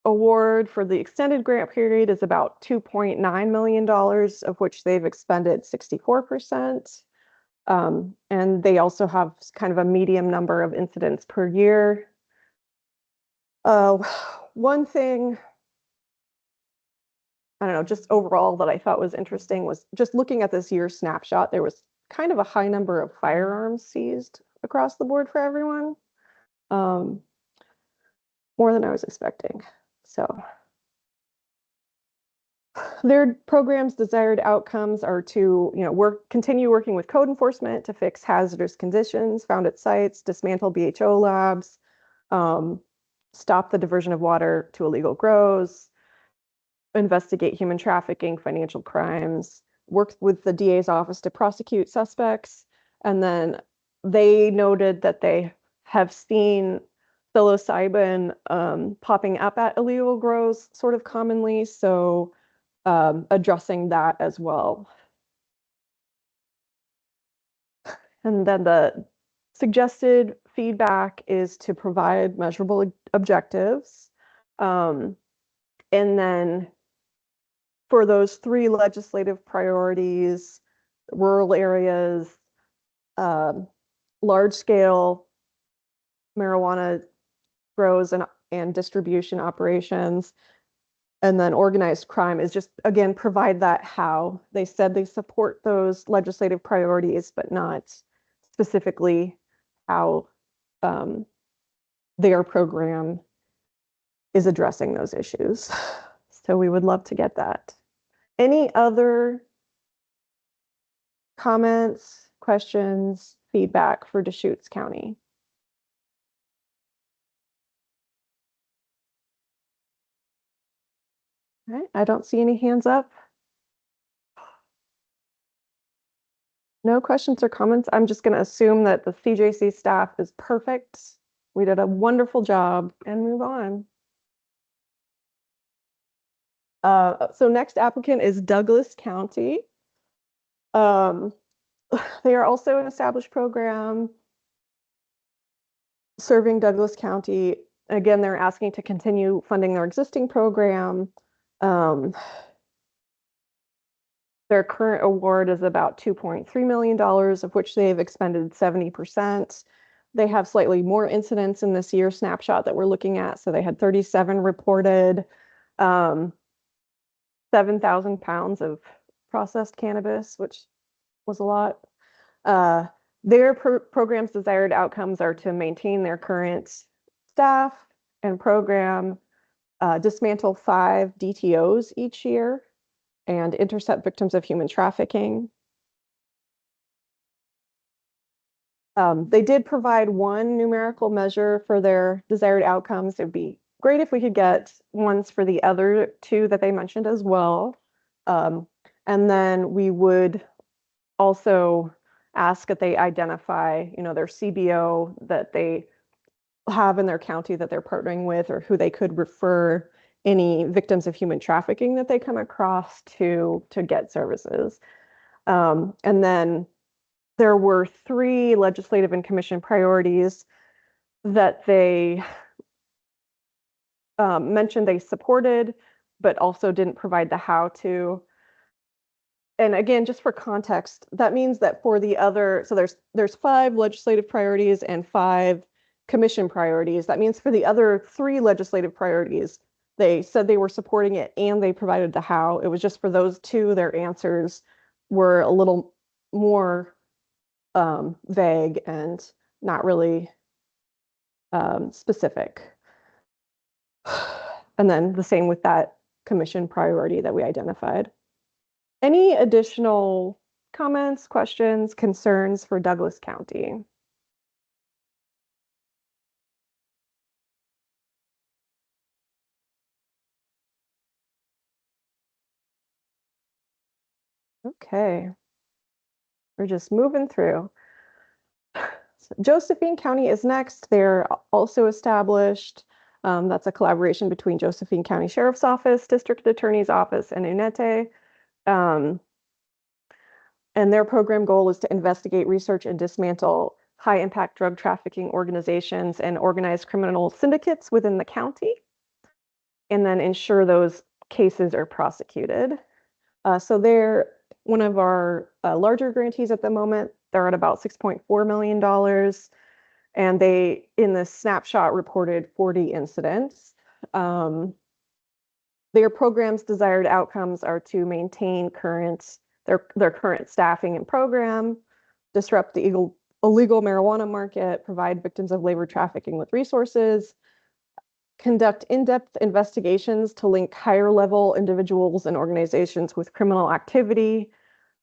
award for the extended grant period is about $2.9 million, of which they've expended 64%. And they also have kind of a medium number of incidents per year. One thing, I don't know, just overall that I thought was interesting was just looking at this year's snapshot, there was kind of a high number of firearms seized across the board for everyone. More than I was expecting. So their program's desired outcomes are to, continue working with code enforcement to fix hazardous conditions found at sites, dismantle BHO labs, stop the diversion of water to illegal grows, investigate human trafficking, financial crimes, work with the DA's office to prosecute suspects. And then they noted that they have seen psilocybin popping up at illegal grows sort of commonly. So addressing that as well. And then the suggested feedback is to provide measurable objectives. And then for those 3 legislative priorities, rural areas, large scale marijuana grows and distribution operations, and then organized crime is just, again, provide that how. They said they support those legislative priorities, but not specifically how their program is addressing those issues. So we would love to get that. Any other comments, questions, feedback for Deschutes County? All right, I don't see any hands up. No questions or comments. I'm just going to assume that the CJC staff is perfect. We did a wonderful job and move on. So next applicant is Douglas County. They are also an established program serving Douglas County. Again, they're asking to continue funding their existing program. Their current award is about $2.3 million, of which they've expended 70%. They have slightly more incidents in this year snapshot that we're looking at. So they had 37 reported, 7,000 pounds of processed cannabis, which was a lot. Their program's desired outcomes are to maintain their current staff and program, dismantle 5 DTOs each year, and intercept victims of human trafficking. They did provide one numerical measure for their desired outcomes. It'd be great if we could get ones for the other 2 that they mentioned as well. And then we would also ask that they identify, their CBO that they have in their county that they're partnering with, or who they could refer any victims of human trafficking that they come across to get services. And then there were 3 legislative and commission priorities that they mentioned they supported, but also didn't provide the how to. and again, just for context, that means that for the other, so there's 5 legislative priorities and 5 commission priorities. That means for the other 3 legislative priorities, they said they were supporting it and they provided the how. It was just for those 2, their answers were a little more vague and not really specific. And then the same with that commission priority that we identified. Any additional comments, questions, concerns for Douglas County? Okay. We're just moving through. So Josephine County is next. They're also established. That's a collaboration between Josephine County Sheriff's Office, District Attorney's Office, and UNETE. And their program goal is to investigate, research, and dismantle high-impact drug trafficking organizations and organized criminal syndicates within the county, and then ensure those cases are prosecuted. So they're one of our larger grantees at the moment. They're at about $6.4 million. And they, in the snapshot, reported 40 incidents. Their program's desired outcomes are to maintain their current staffing and program, disrupt the illegal marijuana market, provide victims of labor trafficking with resources, conduct in-depth investigations to link higher level individuals and organizations with criminal activity,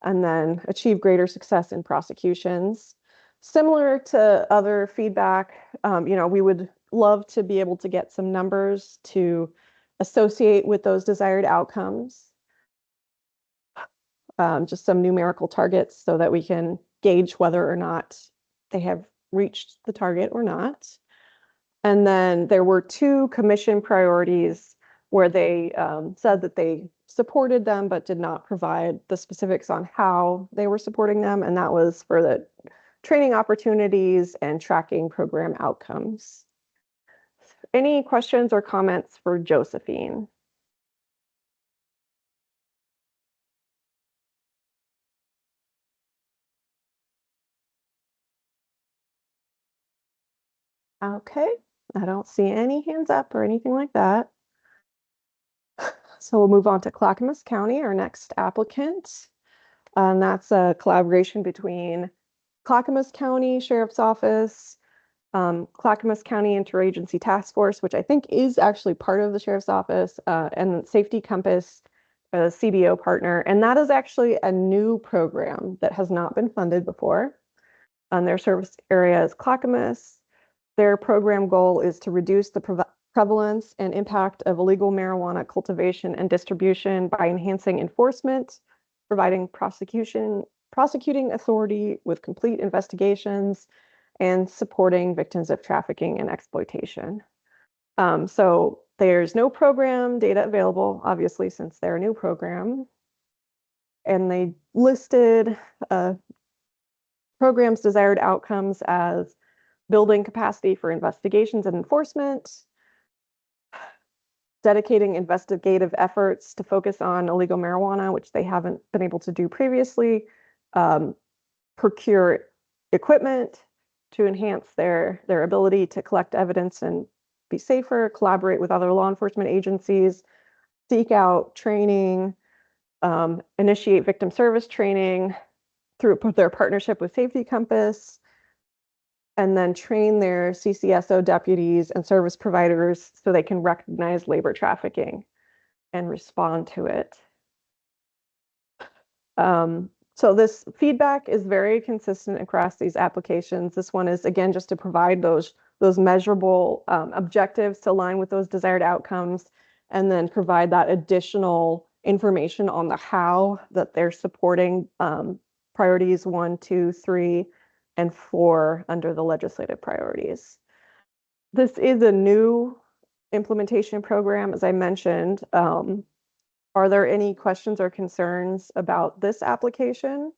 and then achieve greater success in prosecutions. Similar to other feedback, we would love to be able to get some numbers to associate with those desired outcomes. Just some numerical targets so that we can gauge whether or not they have reached the target or not. And then there were 2 commission priorities where they said that they supported them but did not provide the specifics on how they were supporting them. And that was for the training opportunities and tracking program outcomes. Any questions or comments for Josephine? Okay, I don't see any hands up or anything like that. So we'll move on to Clackamas County, our next applicant. And that's a collaboration between Clackamas County Sheriff's Office, Clackamas County Interagency Task Force, which I think is actually part of the Sheriff's Office, and Safety Compass, a CBO partner. And that is actually a new program that has not been funded before. Their service area is Clackamas. Their program goal is to reduce the prevalence and impact of illegal marijuana cultivation and distribution by enhancing enforcement, providing prosecuting authority with complete investigations, and supporting victims of trafficking and exploitation. So there's no program data available, obviously, since they're a new program. And they listed program's desired outcomes as building capacity for investigations and enforcement, dedicating investigative efforts to focus on illegal marijuana, which they haven't been able to do previously, procure equipment to enhance their ability to collect evidence and be safer, collaborate with other law enforcement agencies, seek out training, initiate victim service training through their partnership with Safety Compass, and then train their CCSO deputies and service providers so they can recognize labor trafficking and respond to it. So this feedback is very consistent across these applications. This one is, again, just to provide those measurable objectives to align with those desired outcomes, and then provide that additional information on the how that they're supporting priorities 1, 2, 3, and 4 under the legislative priorities. This is a new implementation program, as I mentioned. Are there any questions or concerns about this application?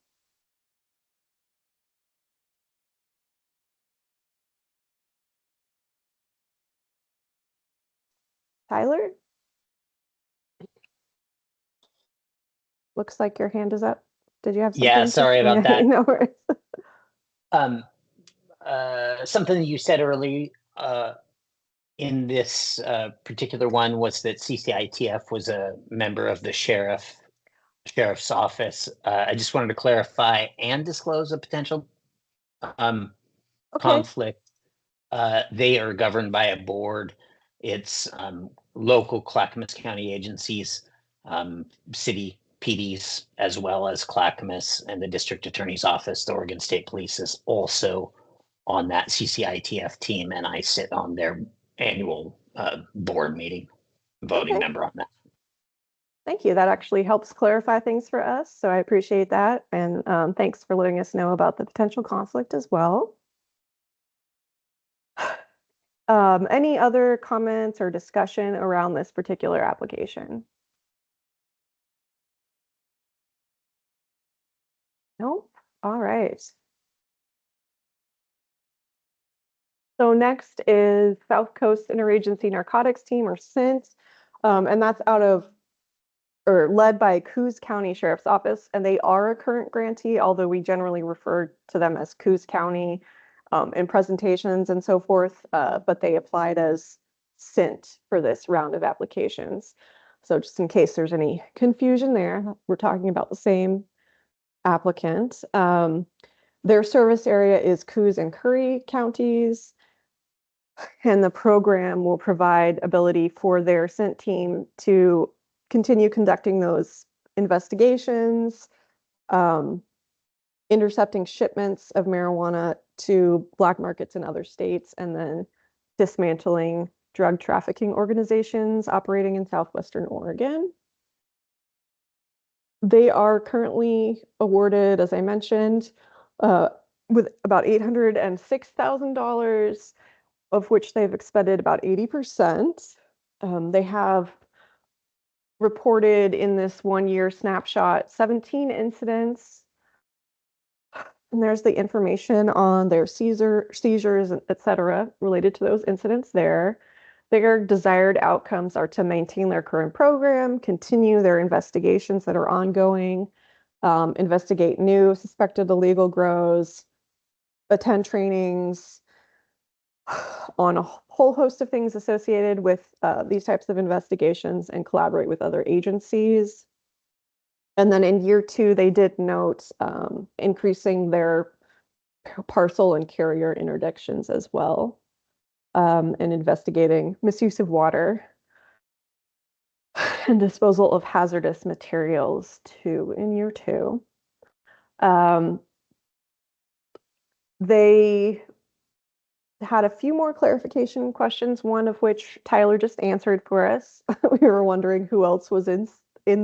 Tyler? Looks like your hand is up. Did you have something? Yeah, sorry about that. No worries. Something you said early in this particular one was that CCITF was a member of the sheriff's office. I just wanted to clarify and disclose a potential Okay. conflict. They are governed by a board. It's local Clackamas County agencies, city PDs, as well as Clackamas and the district attorney's office. The Oregon State Police is also on that CCITF team, and I sit on their annual board meeting, voting Okay. member on that. Thank you. That actually helps clarify things for us. So I appreciate that. And thanks for letting us know about the potential conflict as well. Any other comments or discussion around this particular application? Nope. All right. So next is South Coast Interagency Narcotics Team, or CINT, and that's out of or led by Coos County Sheriff's Office, and they are a current grantee, although we generally refer to them as Coos County in presentations and so forth, but they applied as CINT for this round of applications. So just in case there's any confusion there, we're talking about the same applicant. Their service area is Coos and Curry counties, and the program will provide ability for their CINT team to continue conducting those investigations, intercepting shipments of marijuana to black markets in other states, and then dismantling drug trafficking organizations operating in southwestern Oregon. They are currently awarded, as I mentioned, with about $806,000, of which they've expended about 80%. They have reported in this 1-year snapshot 17 incidents. And there's the information on their seizures, et cetera, related to those incidents there. Their desired outcomes are to maintain their current program, continue their investigations that are ongoing, investigate new suspected illegal grows, attend trainings on a whole host of things associated with these types of investigations, and collaborate with other agencies. And then in year 2, they did note increasing their parcel and carrier interdictions as well, and investigating misuse of water and disposal of hazardous materials too in year 2. They had a few more clarification questions, one of which Tyler just answered for us. We were wondering who else was in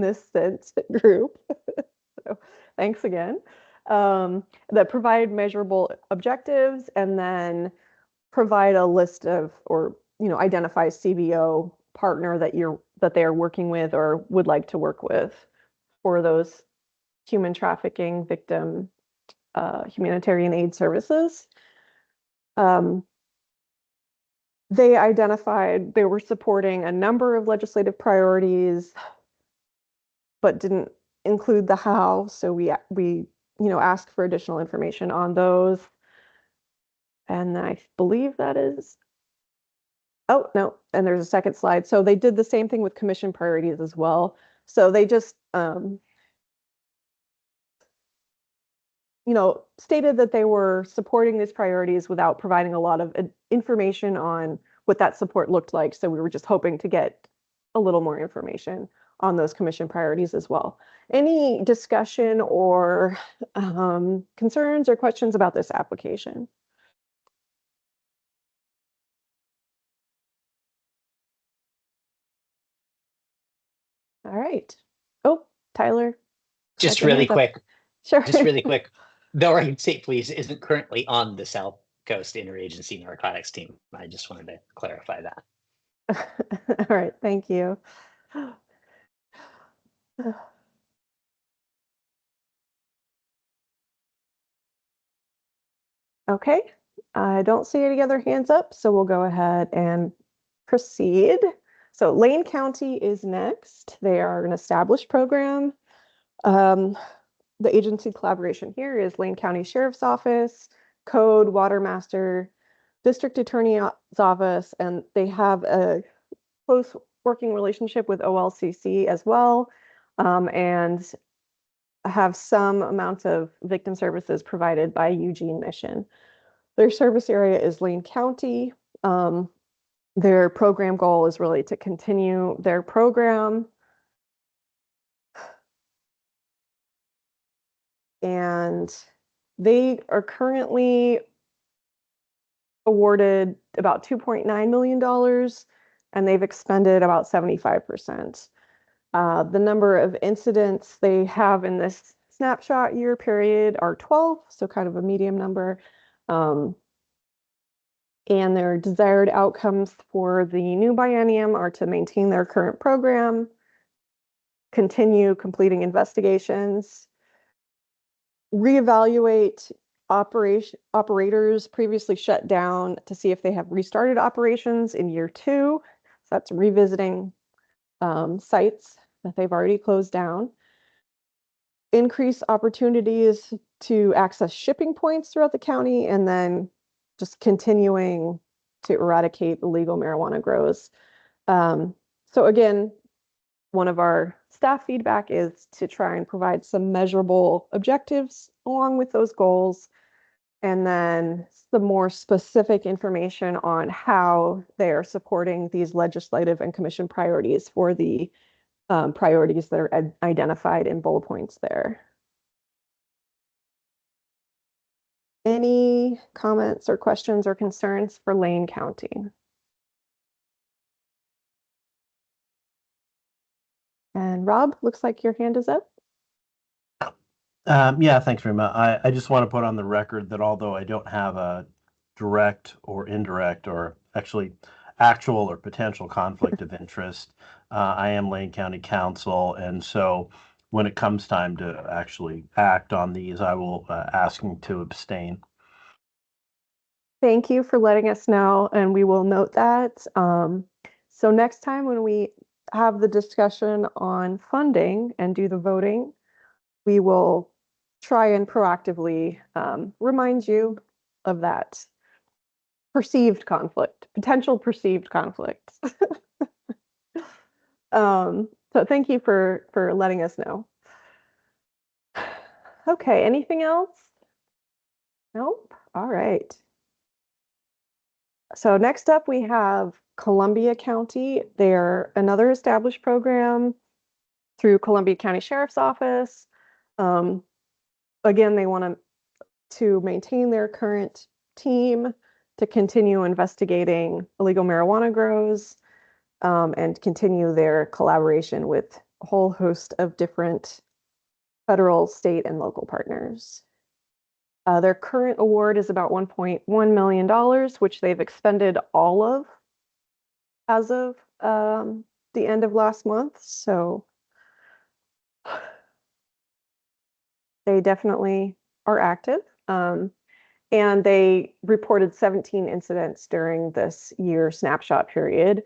this CINT group. So thanks again. That provide measurable objectives, and then provide a list of, or identify CBO partner that they are working with or would like to work with for those human trafficking victim humanitarian aid services. They identified they were supporting a number of legislative priorities, but didn't include the how. So we asked for additional information on those. And I believe that is, oh, no, and there's a second slide. So they did the same thing with commission priorities as well. So they just, stated that they were supporting these priorities without providing a lot of information on what that support looked like. So we were just hoping to get a little more information on those commission priorities as well. Any discussion or concerns or questions about this application? All right. Oh, Tyler. Just your really hands up. quick, Sure. just really quick. The Oregon State Police isn't currently on the South Coast Interagency Narcotics Team. I just wanted to clarify that. All right, thank you. Okay, I don't see any other hands up, so we'll go ahead and proceed. So Lane County is next. They are an established program. the agency collaboration here is Lane County Sheriff's Office, Code, Water Master, District Attorney's Office, and they have a close working relationship with OLCC as well, and have some amount of victim services provided by Eugene Mission. Their service area is Lane County. Their program goal is really to continue their program. And they are currently awarded about $2.9 million, and they've expended about 75%. The number of incidents they have in this snapshot year period are 12, so kind of a medium number. And their desired outcomes for the new biennium are to maintain their current program, continue completing investigations, reevaluate operators previously shut down to see if they have restarted operations in year 2. So that's revisiting sites that they've already closed down. Increase opportunities to access shipping points throughout the county, and then just continuing to eradicate illegal marijuana grows. So again, one of our staff feedback is to try and provide some measurable objectives along with those goals, and then some more specific information on how they are supporting these legislative and commission priorities for the priorities that are identified in bullet points there. Any comments or questions or concerns for Lane County? And Rob, looks like your hand is up. Yeah, thanks, Rima. I just want to put on the record that although I don't have a direct or indirect or actually actual or potential conflict of interest, I am Lane County Council. And so when it comes time to actually act on these, I will ask him to abstain. Thank you for letting us know, and we will note that. So next time when we have the discussion on funding and do the voting, we will try and proactively remind you of that perceived conflict, potential perceived conflict. So thank you for letting us know. Okay, anything else? Nope. All right. So next up we have Columbia County. They're another established program through Columbia County Sheriff's Office. Again, they want to maintain their current team to continue investigating illegal marijuana grows, and continue their collaboration with a whole host of different federal, state, and local partners. Their current award is about $1.1 million, which they've expended all of as of the end of last month. So they definitely are active. And they reported 17 incidents during this year snapshot period.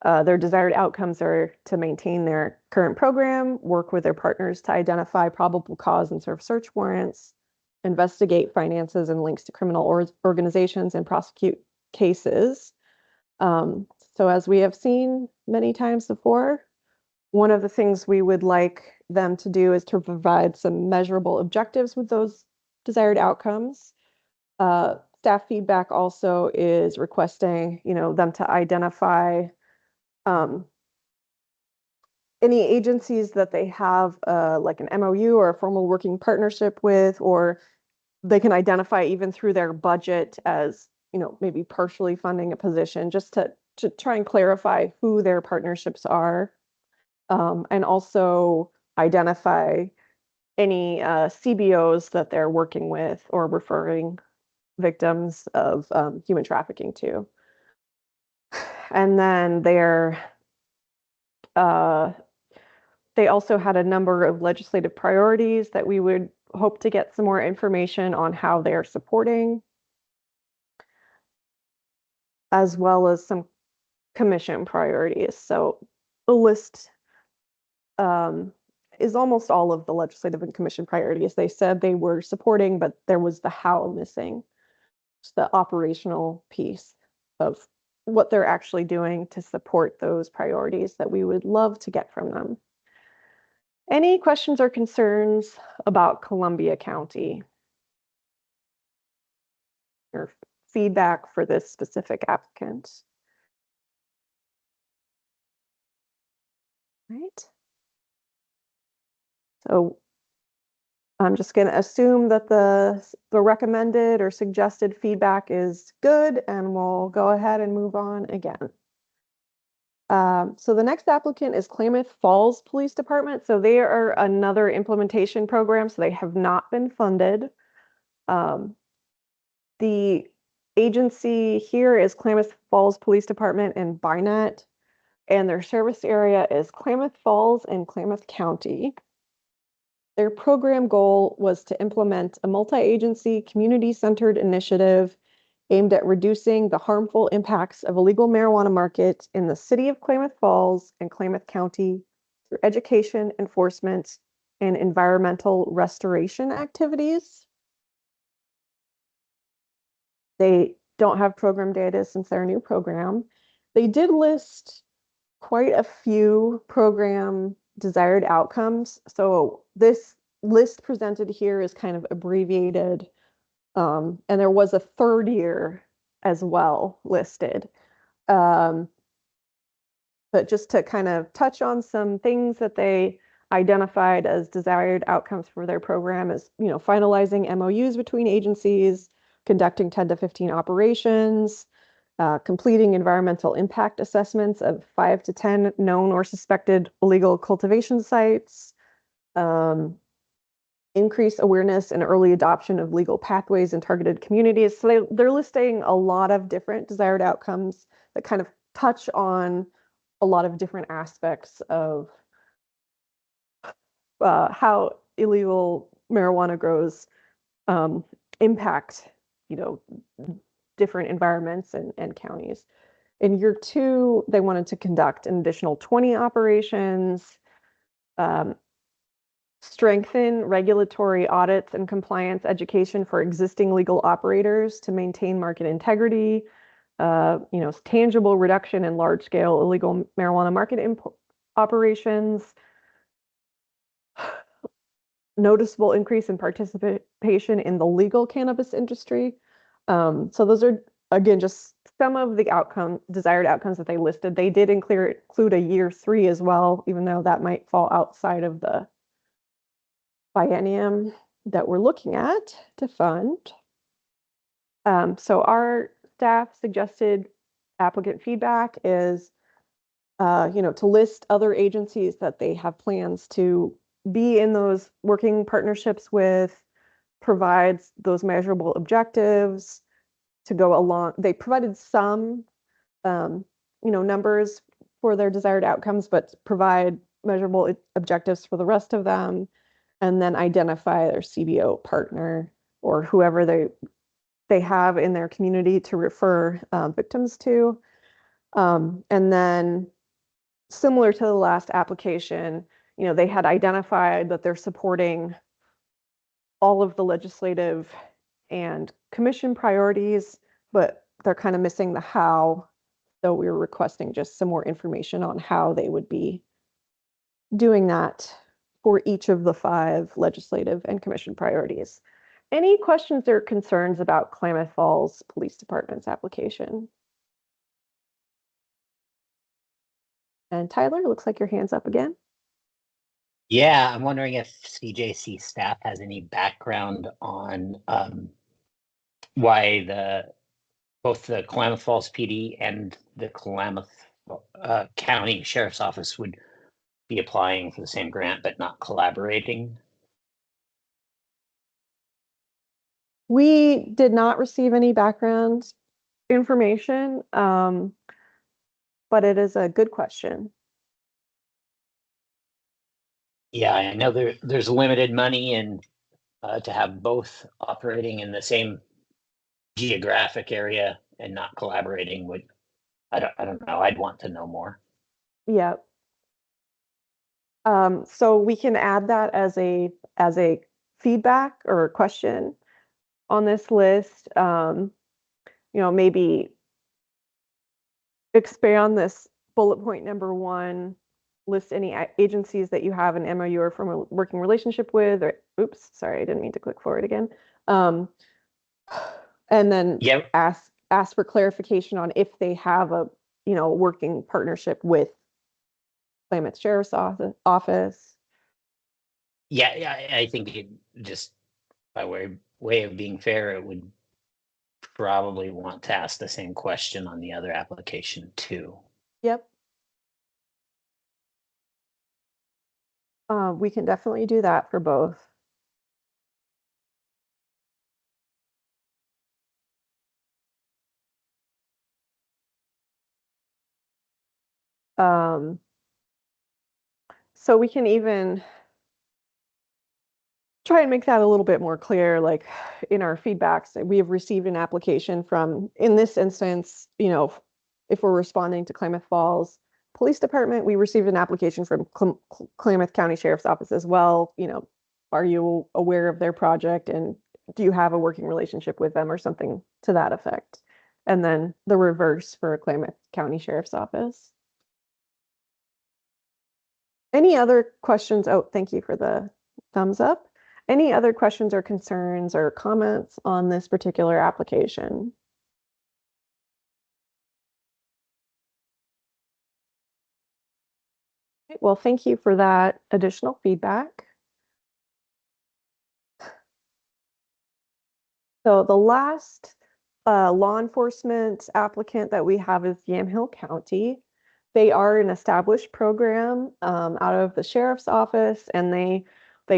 Their desired outcomes are to maintain their current program, work with their partners to identify probable cause and serve search warrants, investigate finances and links to criminal organizations, and prosecute cases. So as we have seen many times before, one of the things we would like them to do is to provide some measurable objectives with those desired outcomes. Staff feedback also is requesting, them to identify any agencies that they have like an MOU or a formal working partnership with, or they can identify even through their budget as, maybe partially funding a position, just to try and clarify who their partnerships are, and also identify any CBOs that they're working with or referring victims of human trafficking to. And then they also had a number of legislative priorities that we would hope to get some more information on how they're supporting, as well as some commission priorities. So the list is almost all of the legislative and commission priorities. They said they were supporting, but there was the how missing. It's the operational piece of what they're actually doing to support those priorities that we would love to get from them. Any questions or concerns about Columbia County? Or feedback for this specific applicant? Right. So I'm just going to assume that the recommended or suggested feedback is good, and we'll go ahead and move on again. So the next applicant is Klamath Falls Police Department. So they are another implementation program, so they have not been funded. The agency here is Klamath Falls Police Department in Barnett, and their service area is Klamath Falls and Klamath County. Their program goal was to implement a multi-agency, community-centered initiative aimed at reducing the harmful impacts of illegal marijuana market in the city of Klamath Falls and Klamath County through education, enforcement, and environmental restoration activities. They don't have program data since they're a new program. They did list quite a few program desired outcomes. So this list presented here is kind of abbreviated. And there was a third year as well listed. But just to kind of touch on some things that they identified as desired outcomes for their program is, finalizing MOUs between agencies, conducting 10 to 15 operations, completing environmental impact assessments of 5 to 10 known or suspected illegal cultivation sites, increase awareness and early adoption of legal pathways in targeted communities. So they're listing a lot of different desired outcomes that kind of touch on a lot of different aspects of how illegal marijuana grows impact, different environments and counties. In year 2, they wanted to conduct an additional 20 operations, strengthen regulatory audits and compliance education for existing legal operators to maintain market integrity, tangible reduction in large-scale illegal marijuana market operations, noticeable increase in participation in the legal cannabis industry. So those are, again, just some of the desired outcomes that they listed. They did include a year 3 as well, even though that might fall outside of the biennium that we're looking at to fund. So our staff suggested applicant feedback is, to list other agencies that they have plans to be in those working partnerships with, provides those measurable objectives to go along. They provided some, numbers for their desired outcomes, but provide measurable objectives for the rest of them, and then identify their CBO partner or whoever they have in their community to refer victims to. And then similar to the last application, they had identified that they're supporting all of the legislative and commission priorities, but they're kind of missing the how. So we were requesting just some more information on how they would be doing that for each of the 5 legislative and commission priorities. Any questions or concerns about Klamath Falls Police Department's application? And Tyler, looks like your hand's up again. Yeah, I'm wondering if CJC staff has any background on why both the Klamath Falls PD and the Klamath County Sheriff's Office would be applying for the same grant but not collaborating. We did not receive any background information, but it is a good question. Yeah, I know there's limited money, and to have both operating in the same geographic area and not collaborating would, I don't know. I'd want to know more. Yeah. So we can add that as a feedback or a question on this list. Maybe expand this bullet point number 1, list any agencies that you have an MOU or from a working relationship with, or oops, sorry, I didn't mean to click forward again. And then Yep. ask for clarification on if they have a working partnership with Klamath Sheriff's Office. Yeah, I think it just by way of being fair, it would probably want to ask the same question on the other application too. Yep. We can definitely do that for both. So we can even try and make that a little bit more clear, like in our feedbacks, we have received an application from, in this instance, if we're responding to Klamath Falls Police Department, we received an application from Klamath County Sheriff's Office as well. Are you aware of their project and do you have a working relationship with them or something to that effect? And then the reverse for Klamath County Sheriff's Office. Any other questions? Oh, thank you for the thumbs up. Any other questions or concerns or comments on this particular application? Well, thank you for that additional feedback. So the last law enforcement applicant that we have is Yamhill County. They are an established program out of the sheriff's office, and they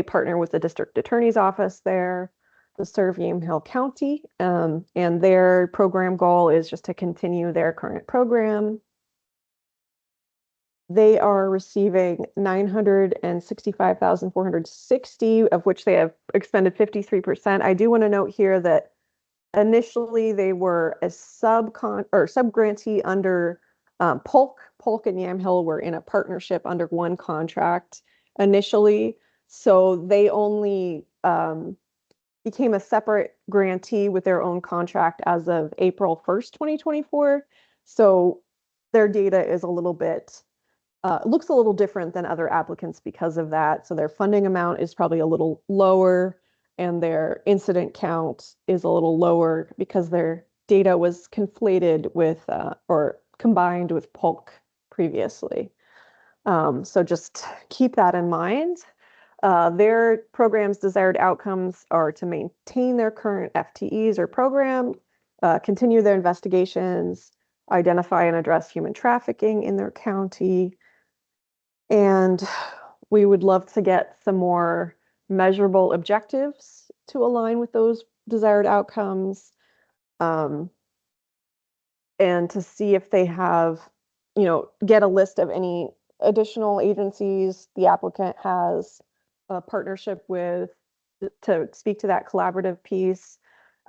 partner with the district attorney's office there to serve Yamhill County. And their program goal is just to continue their current program. They are receiving $965,460, of which they have expended 53%. I do want to note here that initially they were a sub-grantee under Polk. Polk and Yamhill were in a partnership under one contract initially. So they only became a separate grantee with their own contract as of April 1st, 2024. So their data is a little bit looks a little different than other applicants because of that. So their funding amount is probably a little lower and their incident count is a little lower because their data was conflated with or combined with Polk previously. So just keep that in mind. Their program's desired outcomes are to maintain their current FTEs or program, continue their investigations, identify and address human trafficking in their county, and we would love to get some more measurable objectives to align with those desired outcomes, and to see if they have, get a list of any additional agencies the applicant has a partnership with to speak to that collaborative piece,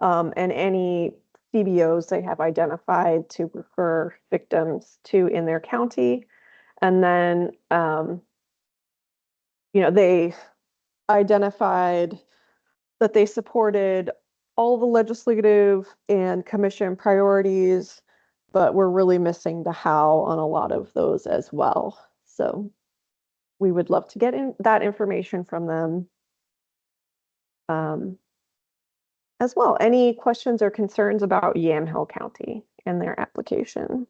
and any CBOs they have identified to refer victims to in their county. And then, they identified that they supported all the legislative and commission priorities, but we're really missing the how on a lot of those as well. So we would love to get that information from them as well. Any questions or concerns about Yamhill County and their application?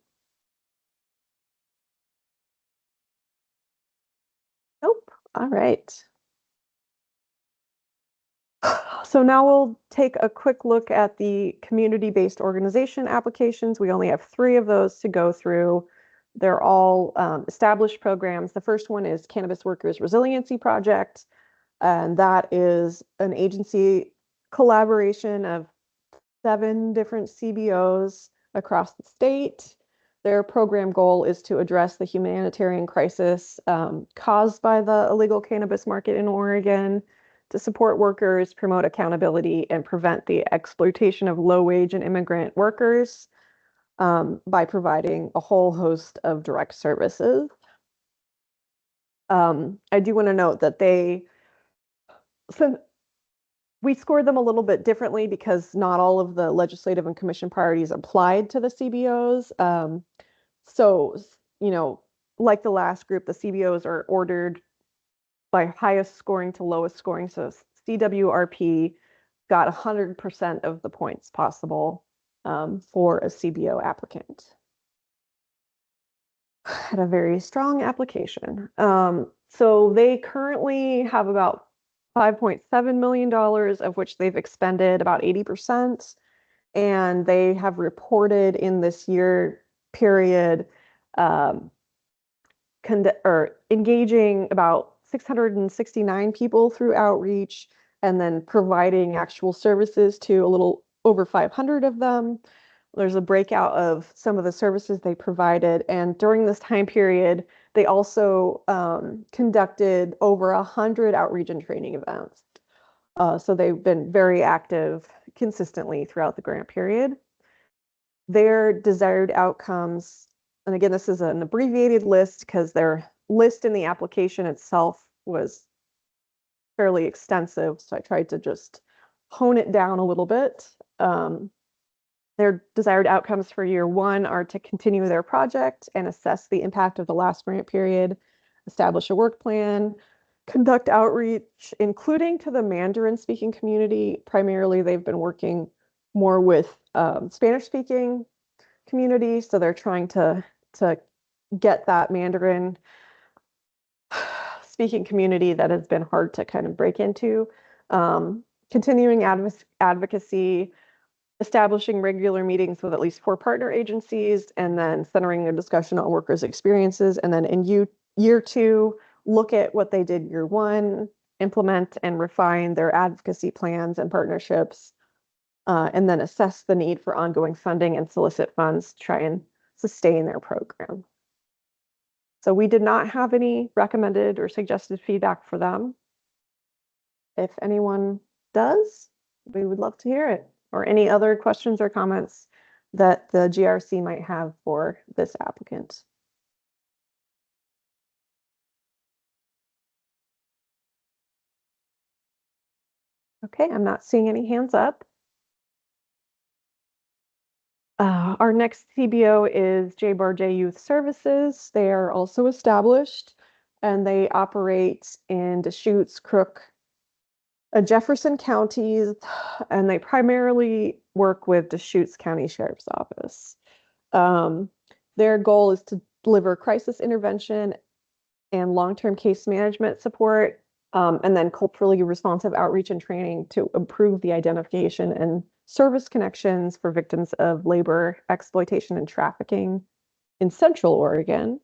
Nope. All right. So now we'll take a quick look at the community-based organization applications. We only have 3 of those to go through. They're all established programs. The first one is Cannabis Workers Resiliency Project, and that is an agency collaboration of 7 different CBOs across the state. Their program goal is to address the humanitarian crisis caused by the illegal cannabis market in Oregon, to support workers, promote accountability, and prevent the exploitation of low-wage and immigrant workers by providing a whole host of direct services. I do want to note that so we scored them a little bit differently because not all of the legislative and commission priorities applied to the CBOs. So, like the last group, the CBOs are ordered by highest scoring to lowest scoring. So CWRP got 100% of the points possible for a CBO applicant. Had a very strong application. So they currently have about $5.7 million, of which they've expended about 80%. And they have reported in this year period engaging about 669 people through outreach and then providing actual services to a little over 500 of them. There's a breakout of some of the services they provided. And during this time period, they also conducted over 100 outreach and training events. So they've been very active consistently throughout the grant period. Their desired outcomes, and again, this is an abbreviated list because their list in the application itself was fairly extensive. So I tried to just hone it down a little bit. Their desired outcomes for year one are to continue their project and assess the impact of the last grant period, establish a work plan, conduct outreach, including to the Mandarin speaking community. Primarily, they've been working more with Spanish speaking community. So they're trying to get that Mandarin speaking community that has been hard to kind of break into. Continuing advocacy, establishing regular meetings with at least 4 partner agencies, and then centering their discussion on workers' experiences. And then in year 2, look at what they did year 1, implement and refine their advocacy plans and partnerships, and then assess the need for ongoing funding and solicit funds to try and sustain their program. So we did not have any recommended or suggested feedback for them. If anyone does, we would love to hear it, or any other questions or comments that the GRC might have for this applicant. Okay, I'm not seeing any hands up. Our next CBO is J-Bar-J Youth Services. They are also established and they operate in Deschutes, Crook, Jefferson counties, and they primarily work with Deschutes County Sheriff's Office. Their goal is to deliver crisis intervention and long-term case management support, and then culturally responsive outreach and training to improve the identification and service connections for victims of labor, exploitation, and trafficking in Central Oregon.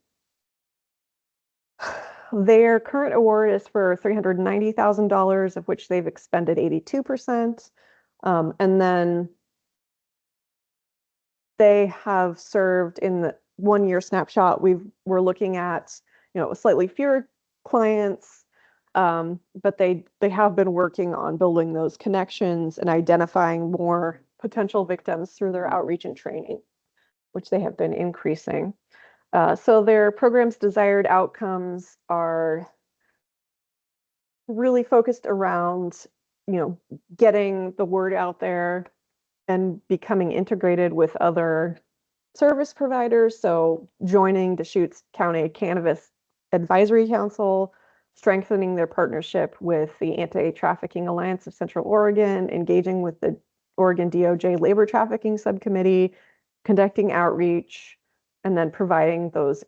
Their current award is for $390,000, of which they've expended 82%. And then they have served in the 1-year snapshot. We're looking at, slightly fewer clients, but they have been working on building those connections and identifying more potential victims through their outreach and training, which they have been increasing. So their program's desired outcomes are really focused around, getting the word out there and becoming integrated with other service providers. So joining Deschutes County Cannabis Advisory Council, strengthening their partnership with the Anti-Trafficking Alliance of Central Oregon, engaging with the Oregon DOJ Labor Trafficking Subcommittee, conducting outreach, and then providing those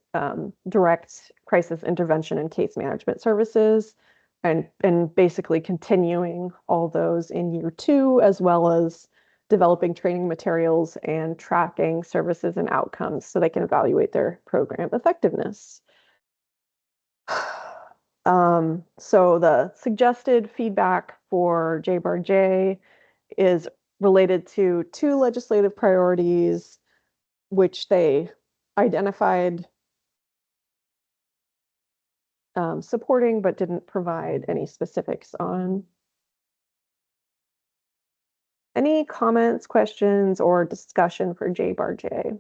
direct crisis intervention and case management services, and basically continuing all those in year 2, as well as developing training materials and tracking services and outcomes so they can evaluate their program effectiveness. So the suggested feedback for J-Bar-J is related to 2 legislative priorities, which they identified supporting, but didn't provide any specifics on. Any comments, questions, or discussion for J-Bar-J?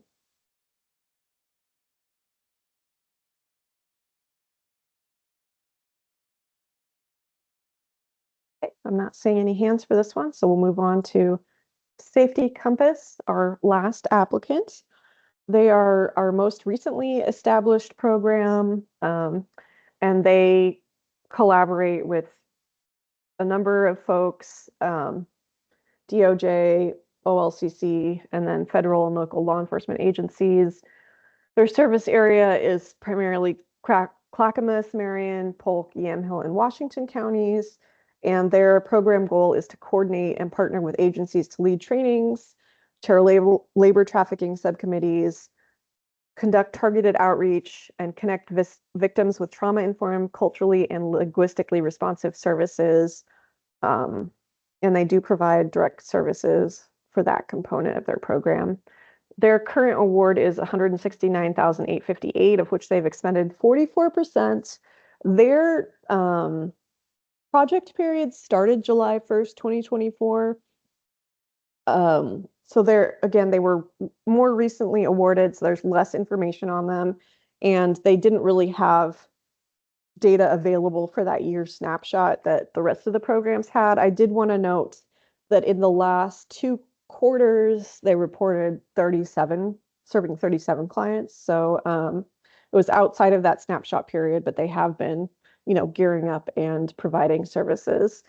I'm not seeing any hands for this one, so we'll move on to Safety Compass, our last applicant. They are our most recently established program, and they collaborate with a number of folks, DOJ, OLCC, and then federal and local law enforcement agencies. Their service area is primarily Clackamas, Marion, Polk, Yamhill, and Washington counties. And their program goal is to coordinate and partner with agencies to lead trainings, chair labor trafficking subcommittees, conduct targeted outreach, and connect victims with trauma-informed, culturally and linguistically responsive services. And they do provide direct services for that component of their program. Their current award is $169,858, of which they've expended 44%. Their project period started July 1st, 2024. So they were more recently awarded, so there's less information on them, and they didn't really have data available for that year snapshot that the rest of the programs had. I did want to note that in the last 2 quarters, they reported serving 37 clients. So it was outside of that snapshot period, but they have been, gearing up and providing services.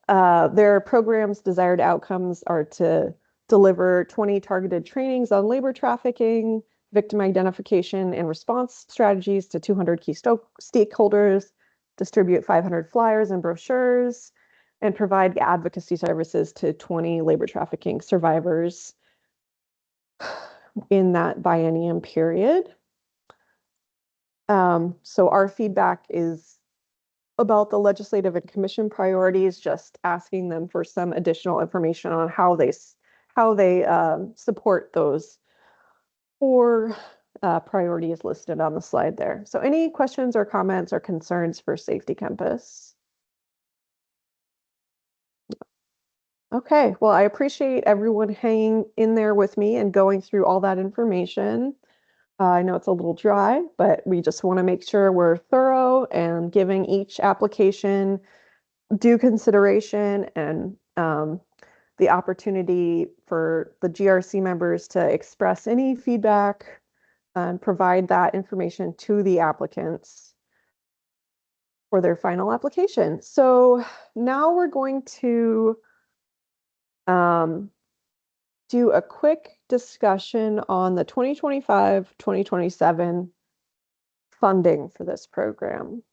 Their program's desired outcomes are to deliver 20 targeted trainings on labor trafficking, victim identification and response strategies to 200 key stakeholders, distribute 500 flyers and brochures, and provide advocacy services to 20 labor trafficking survivors in that biennium period. So our feedback is about the legislative and commission priorities, just asking them for some additional information on how they support those 4 priorities listed on the slide there. So any questions or comments or concerns for Safety Compass? Okay, well, I appreciate everyone hanging in there with me and going through all that information. I know it's a little dry, but we just want to make sure we're thorough and giving each application due consideration and the opportunity for the GRC members to express any feedback and provide that information to the applicants for their final application. So now we're going to do a quick discussion on the 2025-2027 funding for this program.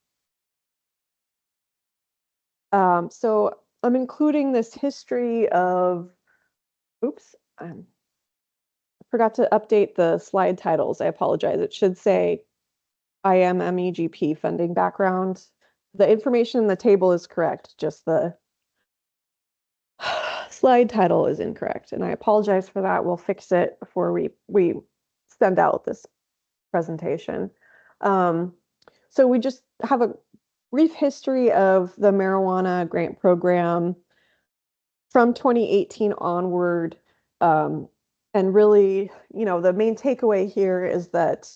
So I'm including this history of, I forgot to update the slide titles. I apologize. It should say IMMEGP funding background. The information in the table is correct, just the slide title is incorrect, and I apologize for that. We'll fix it before we send out this presentation. So we just have a brief history of the marijuana grant program from 2018 onward. And really, the main takeaway here is that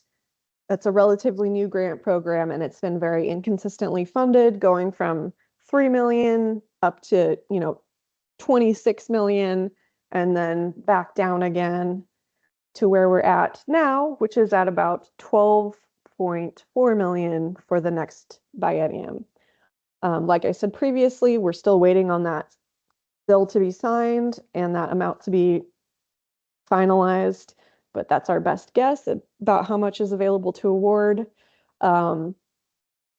it's a relatively new grant program, and it's been very inconsistently funded, going from 3 million up to, 26 million, and then back down again to where we're at now, which is at about 12.4 million for the next biennium. Like I said previously, we're still waiting on that bill to be signed and that amount to be finalized, but that's our best guess about how much is available to award.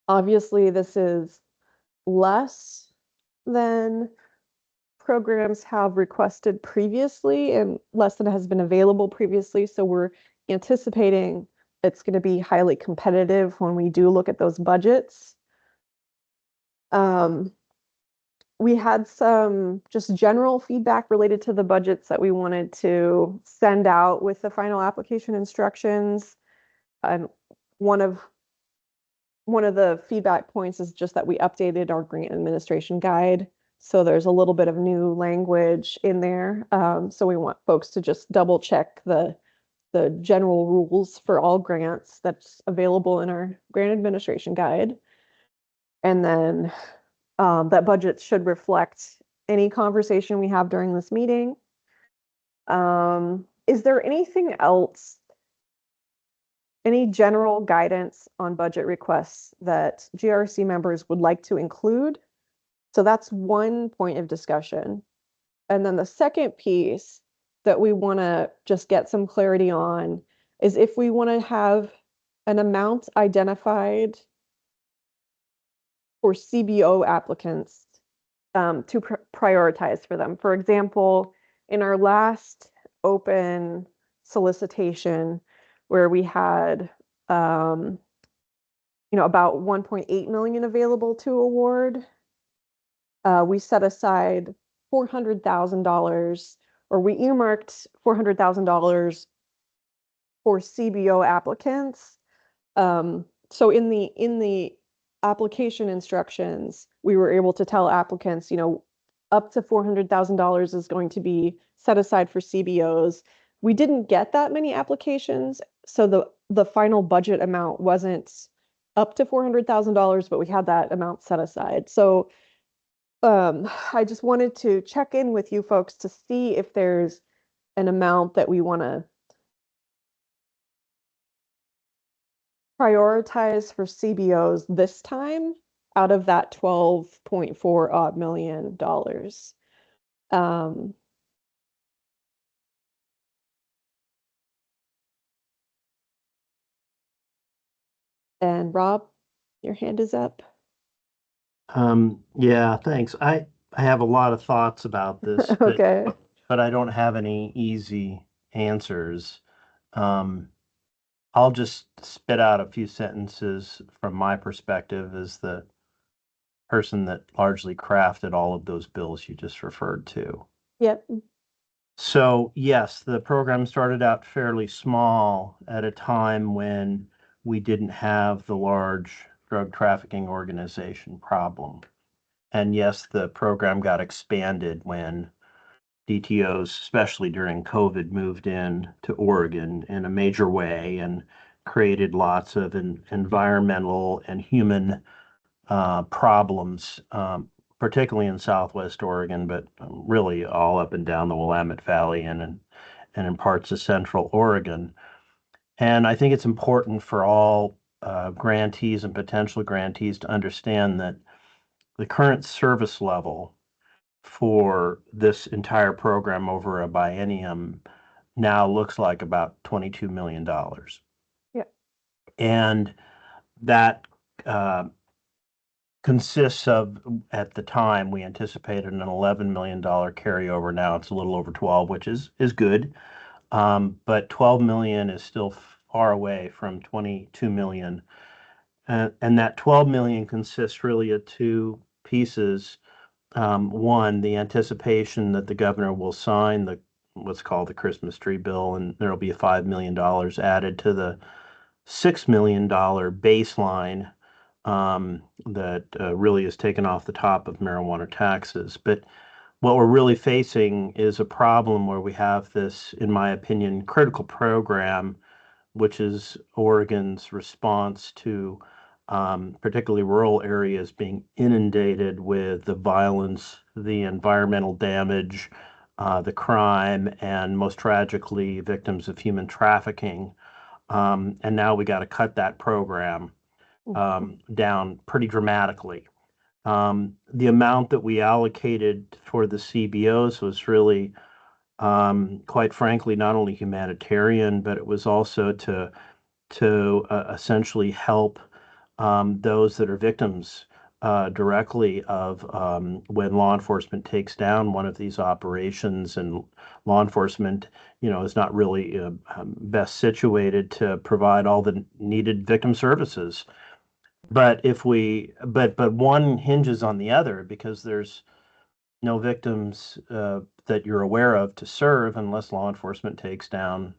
Obviously, this is less than programs have requested previously and less than has been available previously. So we're anticipating it's going to be highly competitive when we do look at those budgets. We had some just general feedback related to the budgets that we wanted to send out with the final application instructions. And one of the feedback points is just that we updated our grant administration guide. So there's a little bit of new language in there. So we want folks to just double check the general rules for all grants that's available in our grant administration guide. And then that budget should reflect any conversation we have during this meeting. Is there anything else, any general guidance on budget requests that GRC members would like to include? So that's one point of discussion. And then the second piece that we want to just get some clarity on is if we want to have an amount identified for CBO applicants to prioritize for them. For example, in our last open solicitation where we had about 1.8 million available to award, we set aside $400,000, or we earmarked $400,000 for CBO applicants. So in the application instructions, we were able to tell applicants, up to $400,000 is going to be set aside for CBOs. We didn't get that many applications, so the final budget amount wasn't up to $400,000, but we had that amount set aside. So I just wanted to check in with you folks to see if there's an amount that we want to prioritize for CBOs this time out of that $12.4 odd million. And Rob, your hand is up. Yeah, thanks. I have a lot of thoughts about this, Okay. but I don't have any easy answers. I'll just spit out a few sentences from my perspective as the person that largely crafted all of those bills you just referred to. Yep. So yes, the program started out fairly small at a time when we didn't have the large drug trafficking organization problem. And yes, the program got expanded when DTOs, especially during COVID, moved in to Oregon in a major way and created lots of environmental and human problems, particularly in Southwest Oregon, but really all up and down the Willamette Valley and in parts of Central Oregon. And I think it's important for all grantees and potential grantees to understand that the current service level for this entire program over a biennium now looks like about $22 million. Yeah. And that consists of, at the time, we anticipated an $11 million carryover. Now it's a little over 12, which is good. But 12 million is still far away from 22 million. And that 12 million consists really of two pieces. One, the anticipation that the governor will sign what's called the Christmas tree bill, and there'll be $5 million added to the $6 million baseline that really is taken off the top of marijuana taxes. But what we're really facing is a problem where we have this, in my opinion, critical program, which is Oregon's response to particularly rural areas being inundated with the violence, the environmental damage, the crime, and most tragically, victims of human trafficking. And now we got to cut that program down pretty dramatically. The amount that we allocated for the CBOs was really, quite frankly, not only humanitarian, but it was also to essentially help those that are victims directly of when law enforcement takes down one of these operations, and law enforcement, is not really best situated to provide all the needed victim services. But but one hinges on the other, because there's no victims that you're aware of to serve unless law enforcement takes down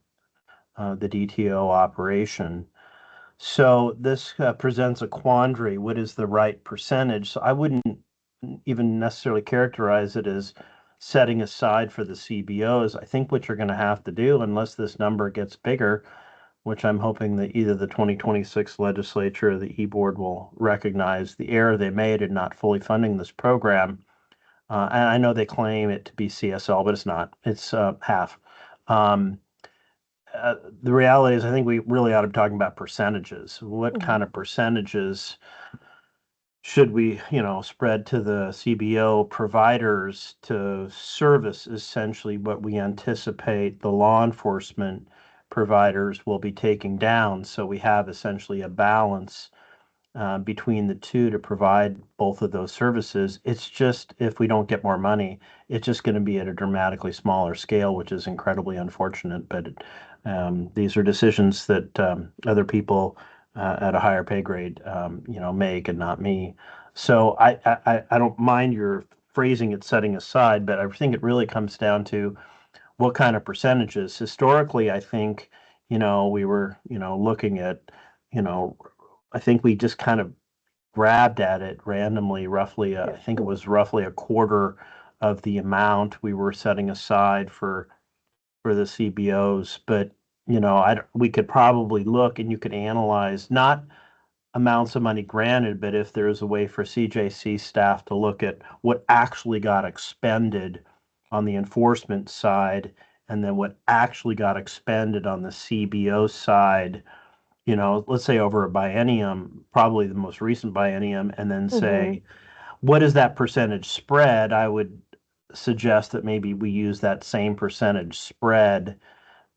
the DTO operation. So this presents a quandary. What is the right percentage? So I wouldn't even necessarily characterize it as setting aside for the CBOs. I think what you're going to have to do, unless this number gets bigger, which I'm hoping that either the 2026 legislature or the E-Board will recognize the error they made in not fully funding this program. And I know they claim it to be CSL, but it's not. It's half. The reality is, I think we really ought to be talking about percentages. What kind of percentages should we, spread to the CBO providers to service essentially what we anticipate the law enforcement providers will be taking down? So we have essentially a balance between the two to provide both of those services. It's just, if we don't get more money, it's just going to be at a dramatically smaller scale, which is incredibly unfortunate. But these are decisions that other people at a higher pay grade, make, and not me. So I don't mind your phrasing it setting aside, but I think it really comes down to what kind of percentages. Historically, I think, we were, looking at, I think we just kind of grabbed at it randomly, roughly, I think it was roughly a quarter of the amount we were setting aside for the CBOs. But, we could probably look and you could analyze not amounts of money granted, but if there's a way for CJC staff to look at what actually got expended on the enforcement side and then what actually got expended on the CBO side, let's say over a biennium, probably the most recent biennium, and then say, what is that percentage spread? I would suggest that maybe we use that same percentage spread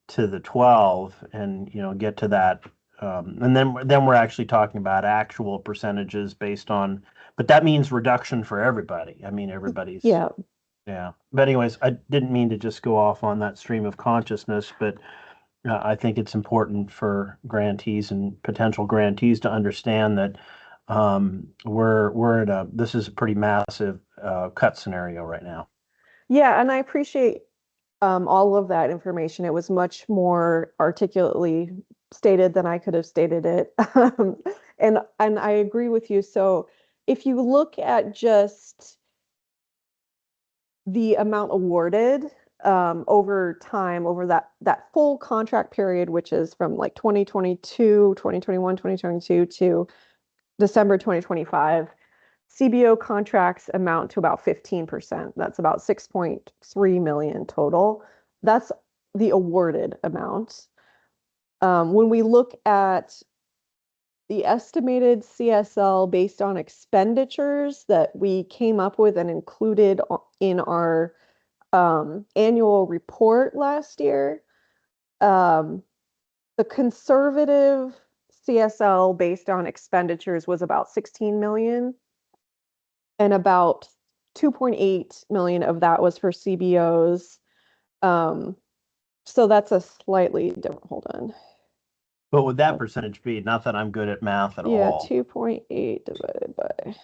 to the 12 and, get to that. And then we're actually talking about actual percentages based on, but that means reduction for everybody. I mean, everybody's. Yeah. Yeah. But anyways, I didn't mean to just go off on that stream of consciousness, but I think it's important for grantees and potential grantees to understand that we're in this is a pretty massive cut scenario right now. Yeah, and I appreciate all of that information. It was much more articulately stated than I could have stated it. And I agree with you. So if you look at just the amount awarded over time, over that full contract period, which is from like 2022, 2021, 2022 to December 2025, CBO contracts amount to about 15%. That's about 6.3 million total. That's the awarded amount. When we look at the estimated CSL based on expenditures that we came up with and included in our annual report last year, the conservative CSL based on expenditures was about 16 million. And about 2.8 million of that was for CBOs. So that's a slightly different, hold on. What would that percentage be? Not that I'm good at math at Yeah, all. 2.8 divided by,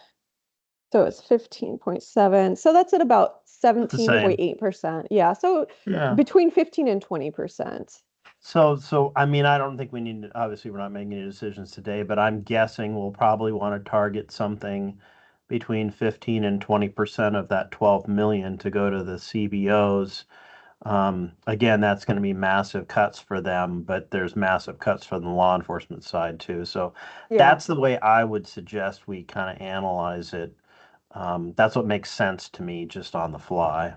so it's 15.7. So that's at about 17.8%. Yeah, so Yeah. between 15 and 20%. So I mean, I don't think we need to, obviously we're not making any decisions today, but I'm guessing we'll probably want to target something between 15 and 20% of that 12 million to go to the CBOs. Again, that's going to be massive cuts for them, but there's massive cuts for the law enforcement side too. So that's the way I would suggest we kind of analyze it. That's what makes sense to me just on the fly.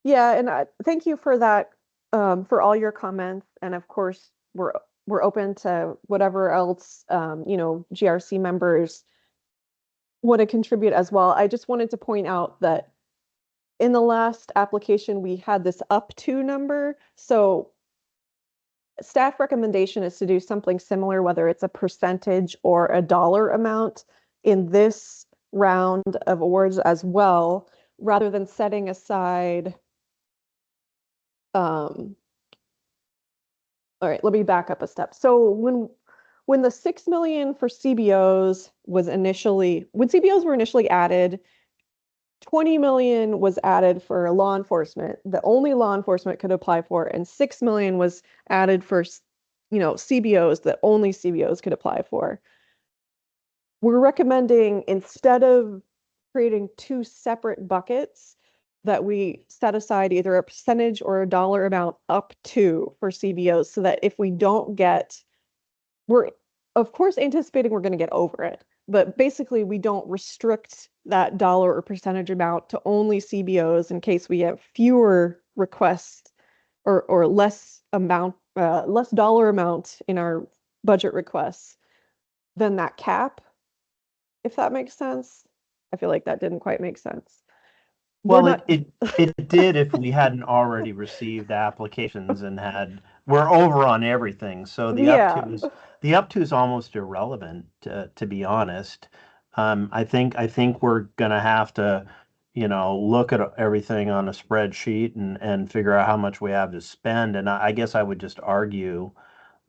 Yeah, and thank you for that, for all your comments. And of course, we're open to whatever else, GRC members want to contribute as well. I just wanted to point out that in the last application, we had this up to number. So staff recommendation is to do something similar, whether it's a percentage or a dollar amount in this round of awards as well, rather than setting aside. All right, let me back up a step. So when the 6 million for CBOs was initially, when CBOs were initially added, 20 million was added for law enforcement that only law enforcement could apply for, and 6 million was added for, CBOs that only CBOs could apply for. We're recommending, instead of creating two separate buckets, that we set aside either a percentage or a dollar amount up to for CBOs, so that if we don't get we're of course anticipating we're going to get over it, but basically we don't restrict that dollar or percentage amount to only CBOs in case we have fewer requests or less amount, less dollar amount in our budget requests than that cap, if that makes sense. I feel like that didn't quite make sense. We're Well, not- it did if we hadn't already received applications and we're over on everything. So Yeah. the up to is almost irrelevant, to be honest. I think we're gonna have to, look at everything on a spreadsheet and figure out how much we have to spend. And I guess I would just argue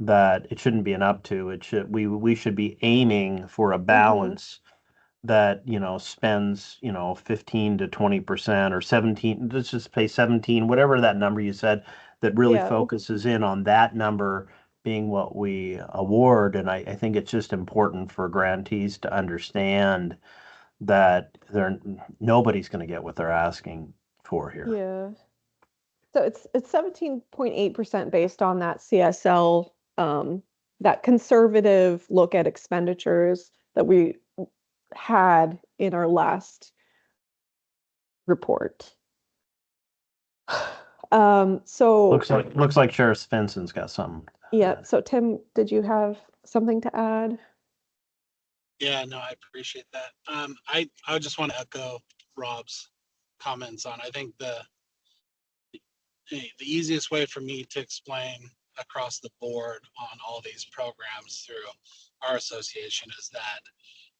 that it shouldn't be an up to. We should be aiming for a balance that, spends, 15 to 20% or 17, let's just pay 17, whatever that number you said, that really Yeah. focuses in on that number being what we award. And I think it's just important for grantees to understand that nobody's going to get what they're asking for here. Yeah. So it's 17.8% based on that CSL, that conservative look at expenditures that we had in our last report. So Looks like Sheriff Svensson's got something. yeah, so Tim, did you have something to add? Yeah, no, I appreciate that. I just want to echo Rob's comments on, I think the easiest way for me to explain across the board on all these programs through our association is that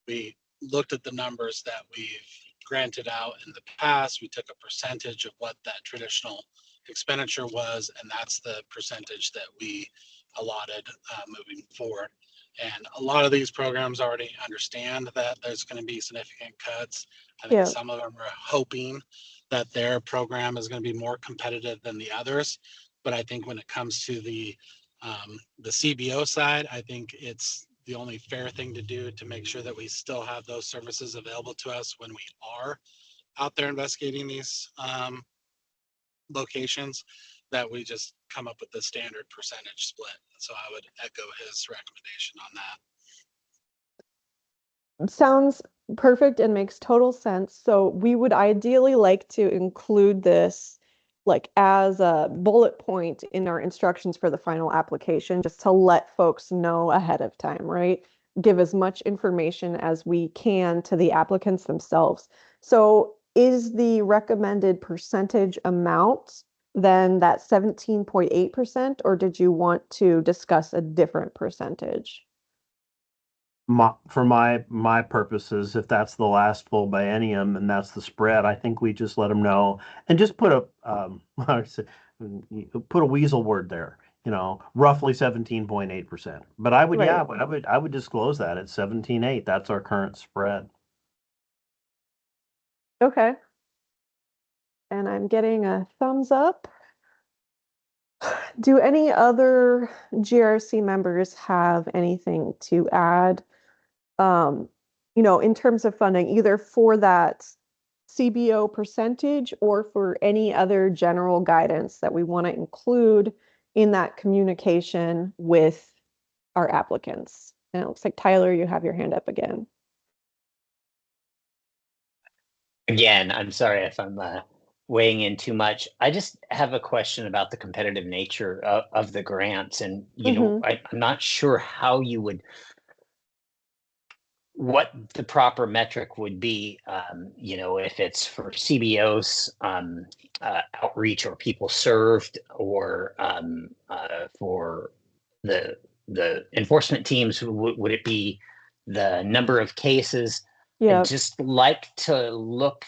we looked at the numbers that we've granted out in the past. We took a percentage of what that traditional expenditure was, and that's the percentage that we allotted moving forward. And a lot of these programs already understand that there's going to be significant cuts. I think some of them are hoping that their program is going to be more competitive than the others. But I think when it comes to the CBO side, I think it's the only fair thing to do to make sure that we still have those services available to us when we are out there investigating these locations, that we just come up with the standard percentage split. So I would echo his recommendation on that. Sounds perfect and makes total sense. So we would ideally like to include this like as a bullet point in our instructions for the final application, just to let folks know ahead of time, right? Give as much information as we can to the applicants themselves. So is the recommended percentage amount then that 17.8%, or did you want to discuss a different percentage? For my purposes, if that's the last full biennium and that's the spread, I think we just let them know and just put a weasel word there, roughly 17.8%. But I would, Right. I would disclose that at 17.8. That's our current spread. Okay. And I'm getting a thumbs up. Do any other GRC members have anything to add? In terms of funding, either for that CBO percentage or for any other general guidance that we want to include in that communication with our applicants. And it looks like Tyler, you have your hand up again. Again, I'm sorry if I'm weighing in too much. I just have a question about the competitive nature of the grants. And, I'm not sure how you would, what the proper metric would be, if it's for CBOs, outreach or people served, or for the enforcement teams, would it be the number of cases? Yeah. I'd just like to look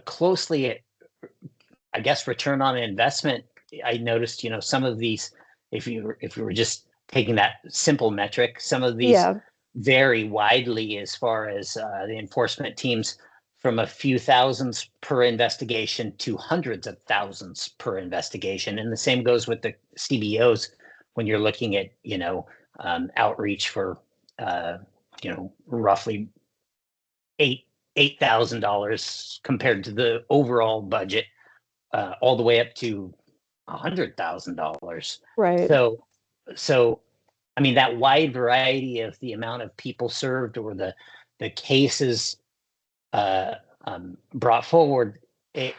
closely at, I guess, return on investment. I noticed, some of these, if we were just taking that simple metric, some of these vary widely as far as the enforcement teams, from a few thousands per investigation to hundreds of thousands per investigation. And the same goes with the CBOs when you're looking at, outreach for, roughly $8,000 compared to the overall budget, all the way up to $100,000. Right. So I mean, that wide variety of the amount of people served or the cases brought forward, it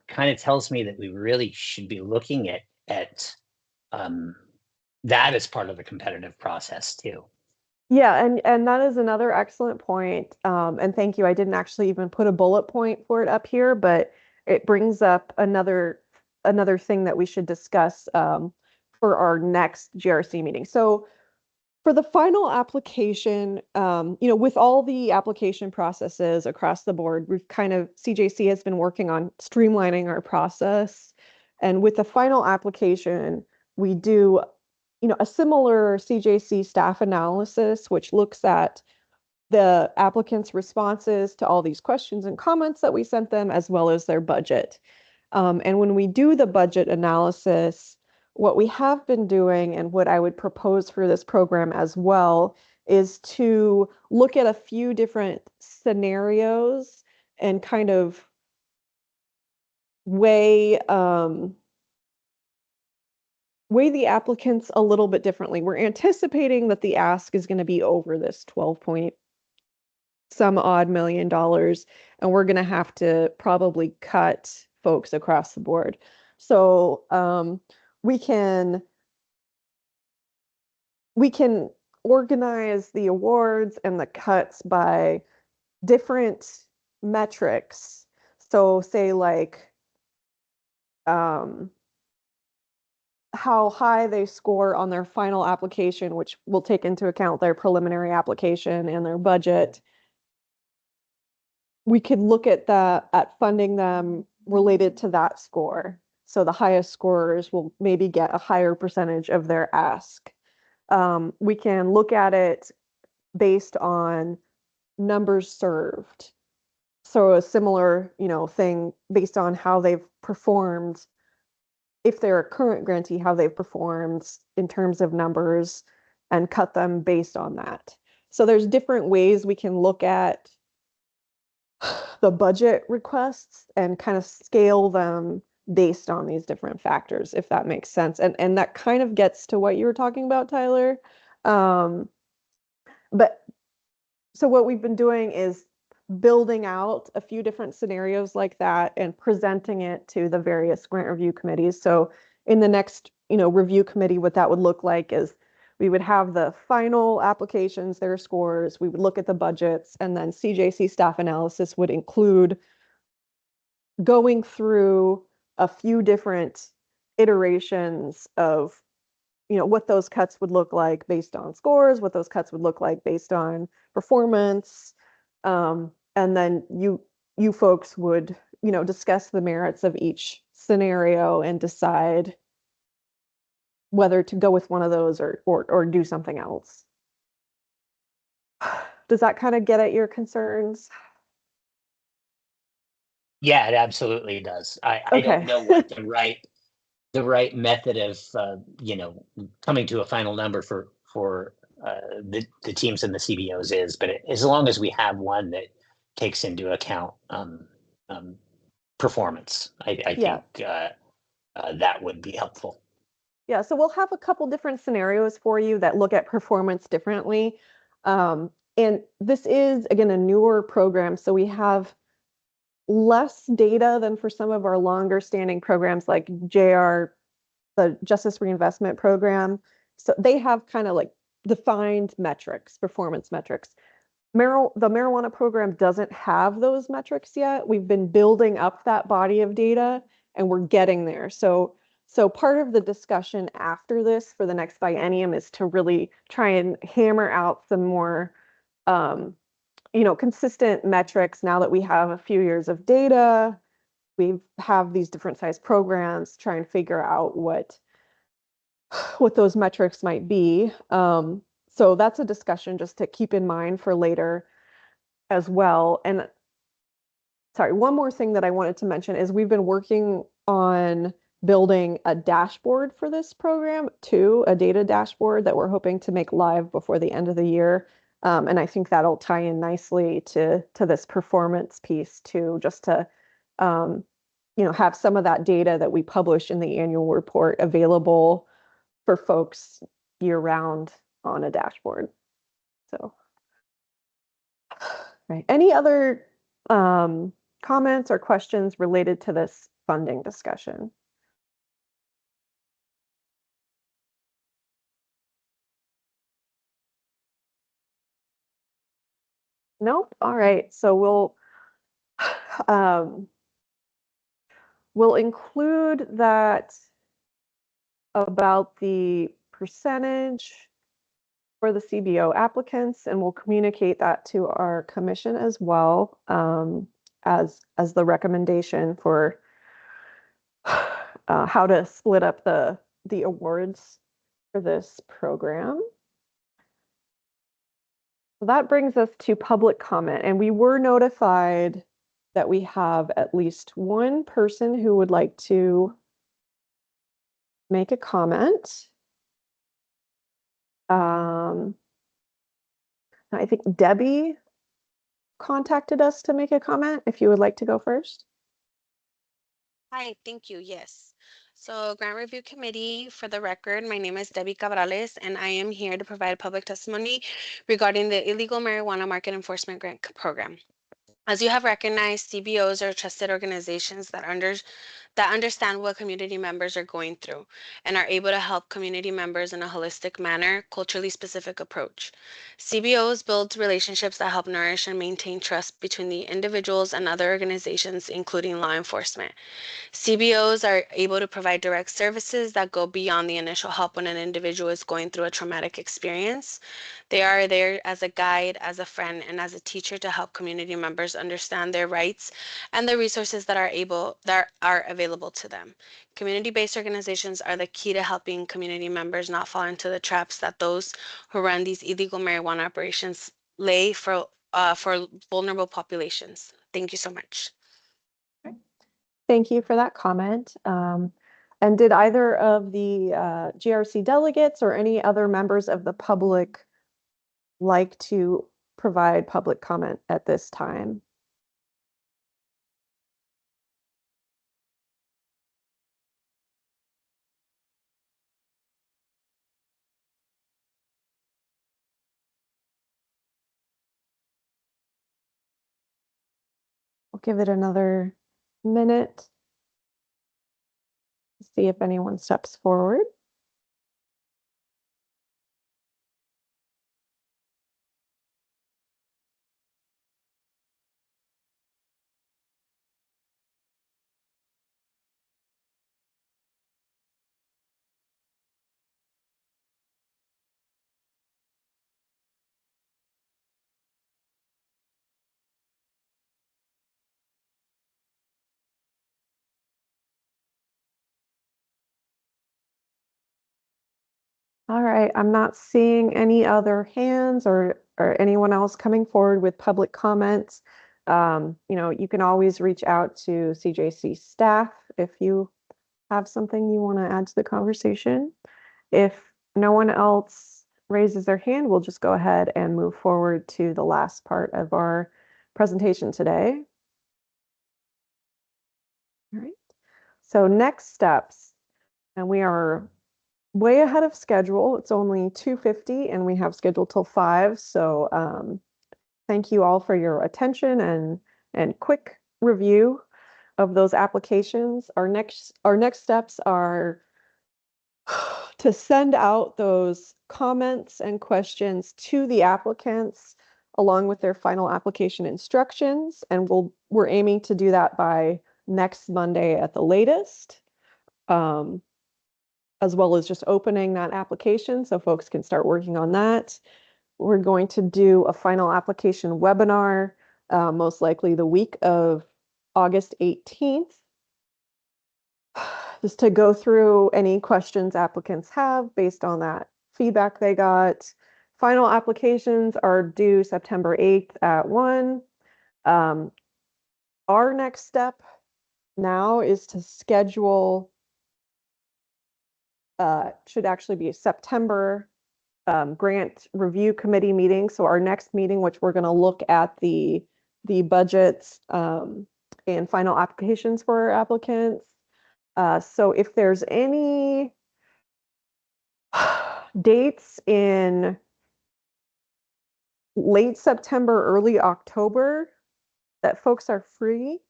kind of tells me that we really should be looking at that as part of the competitive process too. Yeah, and that is another excellent point. And thank you. I didn't actually even put a bullet point for it up here, but it brings up another thing that we should discuss for our next GRC meeting. So for the final application, with all the application processes across the board, CJC has been working on streamlining our process. And with the final application, we do, a similar CJC staff analysis, which looks at the applicants' responses to all these questions and comments that we sent them, as well as their budget. And when we do the budget analysis, what we have been doing and what I would propose for this program as well is to look at a few different scenarios and kind of weigh the applicants a little bit differently. We're anticipating that the ask is going to be over this 12 point some odd $1 million, and we're going to have to probably cut folks across the board. So we can organize the awards and the cuts by different metrics. So say like how high they score on their final application, which will take into account their preliminary application and their budget. We could look at funding them related to that score. So the highest scorers will maybe get a higher percentage of their ask. We can look at it based on numbers served. So a similar, thing based on how they've performed. If they're a current grantee, how they've performed in terms of numbers, and cut them based on that. So there's different ways we can look at the budget requests and kind of scale them based on these different factors, if that makes sense. And that kind of gets to what you were talking about, Tyler. But so what we've been doing is building out a few different scenarios like that and presenting it to the various grant review committees. So in the next, review committee, what that would look like is we would have the final applications, their scores, we would look at the budgets, and then CJC staff analysis would include going through a few different iterations of, what those cuts would look like based on scores, what those cuts would look like based on performance. And then you folks would, discuss the merits of each scenario and decide whether to go with one of those or do something else. Does that kind of get at your concerns? Yeah, it absolutely does. I Okay. don't know what the right method of coming to a final number for the teams and the CBOs is, but as long as we have one that takes into account performance, I think that would be helpful. Yeah, so we'll have a couple different scenarios for you that look at performance differently. And this is, again, a newer program, so we have less data than for some of our longer standing programs like JR, the Justice Reinvestment Program. So they have kind of like defined metrics, performance metrics. The marijuana program doesn't have those metrics yet. We've been building up that body of data and we're getting there. So part of the discussion after this for the next biennium is to really try and hammer out some more consistent metrics now that we have a few years of data. We have these different size programs, try and figure out what those metrics might be. So that's a discussion just to keep in mind for later as well. And sorry, one more thing that I wanted to mention is we've been working on building a dashboard for this program too, a data dashboard that we're hoping to make live before the end of the year. And I think that'll tie in nicely to this performance piece too, just to have some of that data that we publish in the annual report available for folks year round on a dashboard. So, right. Any other comments or questions related to this funding discussion? Nope. All right. So we'll include that about the percentage for the CBO applicants, and we'll communicate that to our commission as well, as the recommendation for how to split up the awards for this program. So that brings us to public comment, and we were notified that we have at least one person who would like to make a comment. I think Debbie contacted us to make a comment. If you would like to go first. Hi, thank you. Yes. So, Grant Review Committee, for the record, my name is Debbie Cabrales, and I am here to provide public testimony regarding the Illegal Marijuana Market Enforcement Grant Program. As you have recognized, CBOs are trusted organizations that understand what community members are going through and are able to help community members in a holistic manner, culturally specific approach. CBOs build relationships that help nourish and maintain trust between the individuals and other organizations, including law enforcement. CBOs are able to provide direct services that go beyond the initial help when an individual is going through a traumatic experience. They are there as a guide, as a friend, and as a teacher to help community members understand their rights and the resources that are available to them. Community-based organizations are the key to helping community members not fall into the traps that those who run these illegal marijuana operations lay for vulnerable populations. Thank you so much. Thank you for that comment. And did either of the GRC delegates or any other members of the public like to provide public comment at this time? We'll give it another minute to see if anyone steps forward. All right, I'm not seeing any other hands or anyone else coming forward with public comments. You can always reach out to CJC staff if you have something you want to add to the conversation. If no one else raises their hand, we'll just go ahead and move forward to the last part of our presentation today. All right, so next steps, and we are way ahead of schedule. It's only 2:50 and we have scheduled till 5. So thank you all for your attention and quick review of those applications. Our next steps are to send out those comments and questions to the applicants along with their final application instructions. And we're aiming to do that by next Monday at the latest. As well as just opening that application so folks can start working on that. We're going to do a final application webinar, most likely the week of August 18th, just to go through any questions applicants have based on that feedback they got. Final applications are due September 8th at 1. Our next step now is to schedule should actually be a September grant review committee meeting. So our next meeting, which we're going to look at the budgets and final applications for our applicants. So if there's any dates in late September, early October that folks are free.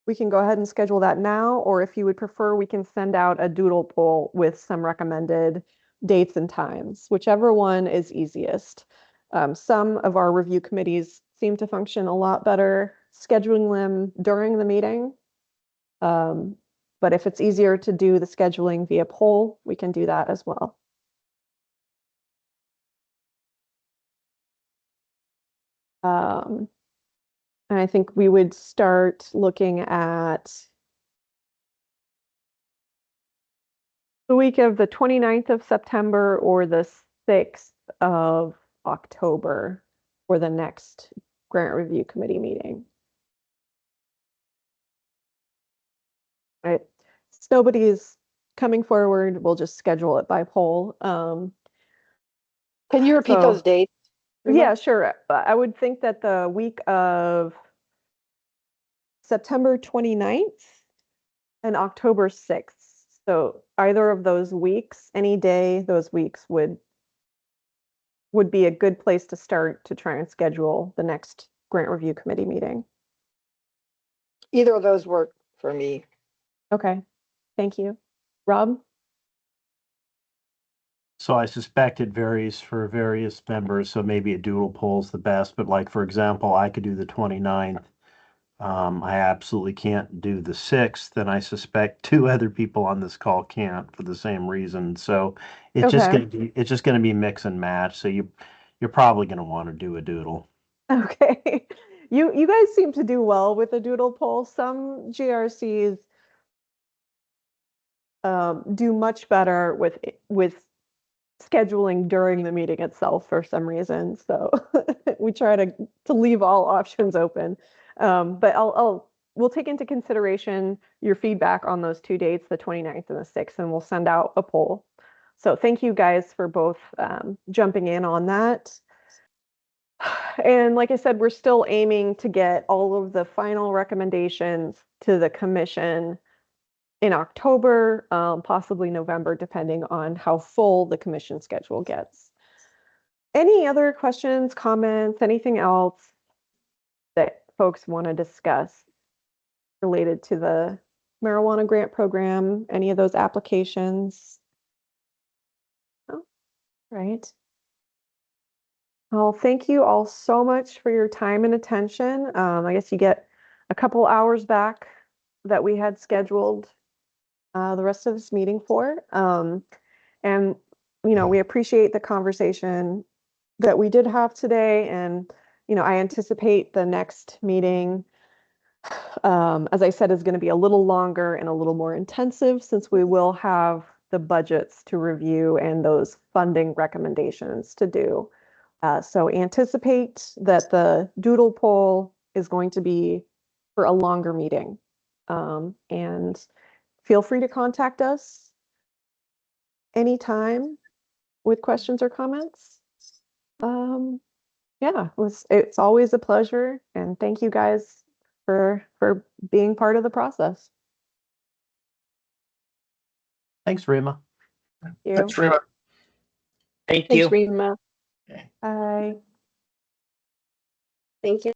We can go ahead and schedule that now, or if you would prefer, we can send out a doodle poll with some recommended dates and times, whichever one is easiest. Some of our review committees seem to function a lot better scheduling them during the meeting. But if it's easier to do the scheduling via poll, we can do that as well. And I think we would start looking at the week of the 29th of September or the 6th of October for the next grant review committee meeting. Right. If nobody's coming forward, we'll just schedule it by poll. Can you repeat so- those dates? Rima? Yeah, sure. I would think that the week of September 29th and October 6th. So either of those weeks, any day those weeks would be a good place to start to try and schedule the next grant review committee meeting. Either of those work for me. Okay, thank you. Rob? So I suspect it varies for various members, so maybe a doodle poll's the best, but like, for example, I could do the 29th. I absolutely can't do the 6th, and I suspect two other people on this call can't for the same reason. So it's just Okay. gonna be mix and match. So you're probably gonna want to do a doodle. Okay. You guys seem to do well with the doodle poll. Some GRCs do much better with scheduling during the meeting itself for some reason. So we try to leave all options open. But we'll take into consideration your feedback on those two dates, the 29th and the 6th, and we'll send out a poll. So thank you guys for both jumping in on that. And like I said, we're still aiming to get all of the final recommendations to the commission in October, possibly November, depending on how full the commission schedule gets. Any other questions, comments, anything else that folks want to discuss related to the marijuana grant program, any of those applications? Oh, right. Well, thank you all so much for your time and attention. I guess you get a couple hours back that we had scheduled the rest of this meeting for. And, we appreciate the conversation that we did have today. And, I anticipate the next meeting, as I said, is going to be a little longer and a little more intensive since we will have the budgets to review and those funding recommendations to do. So anticipate that the doodle poll is going to be for a longer meeting. And feel free to contact us anytime with questions or comments. Yeah, it's always a pleasure, and thank you guys for being part of the process. Thanks, Rima. Thank you. Thanks, Rima. Thank Thanks, you. Rima. Bye. Thank you.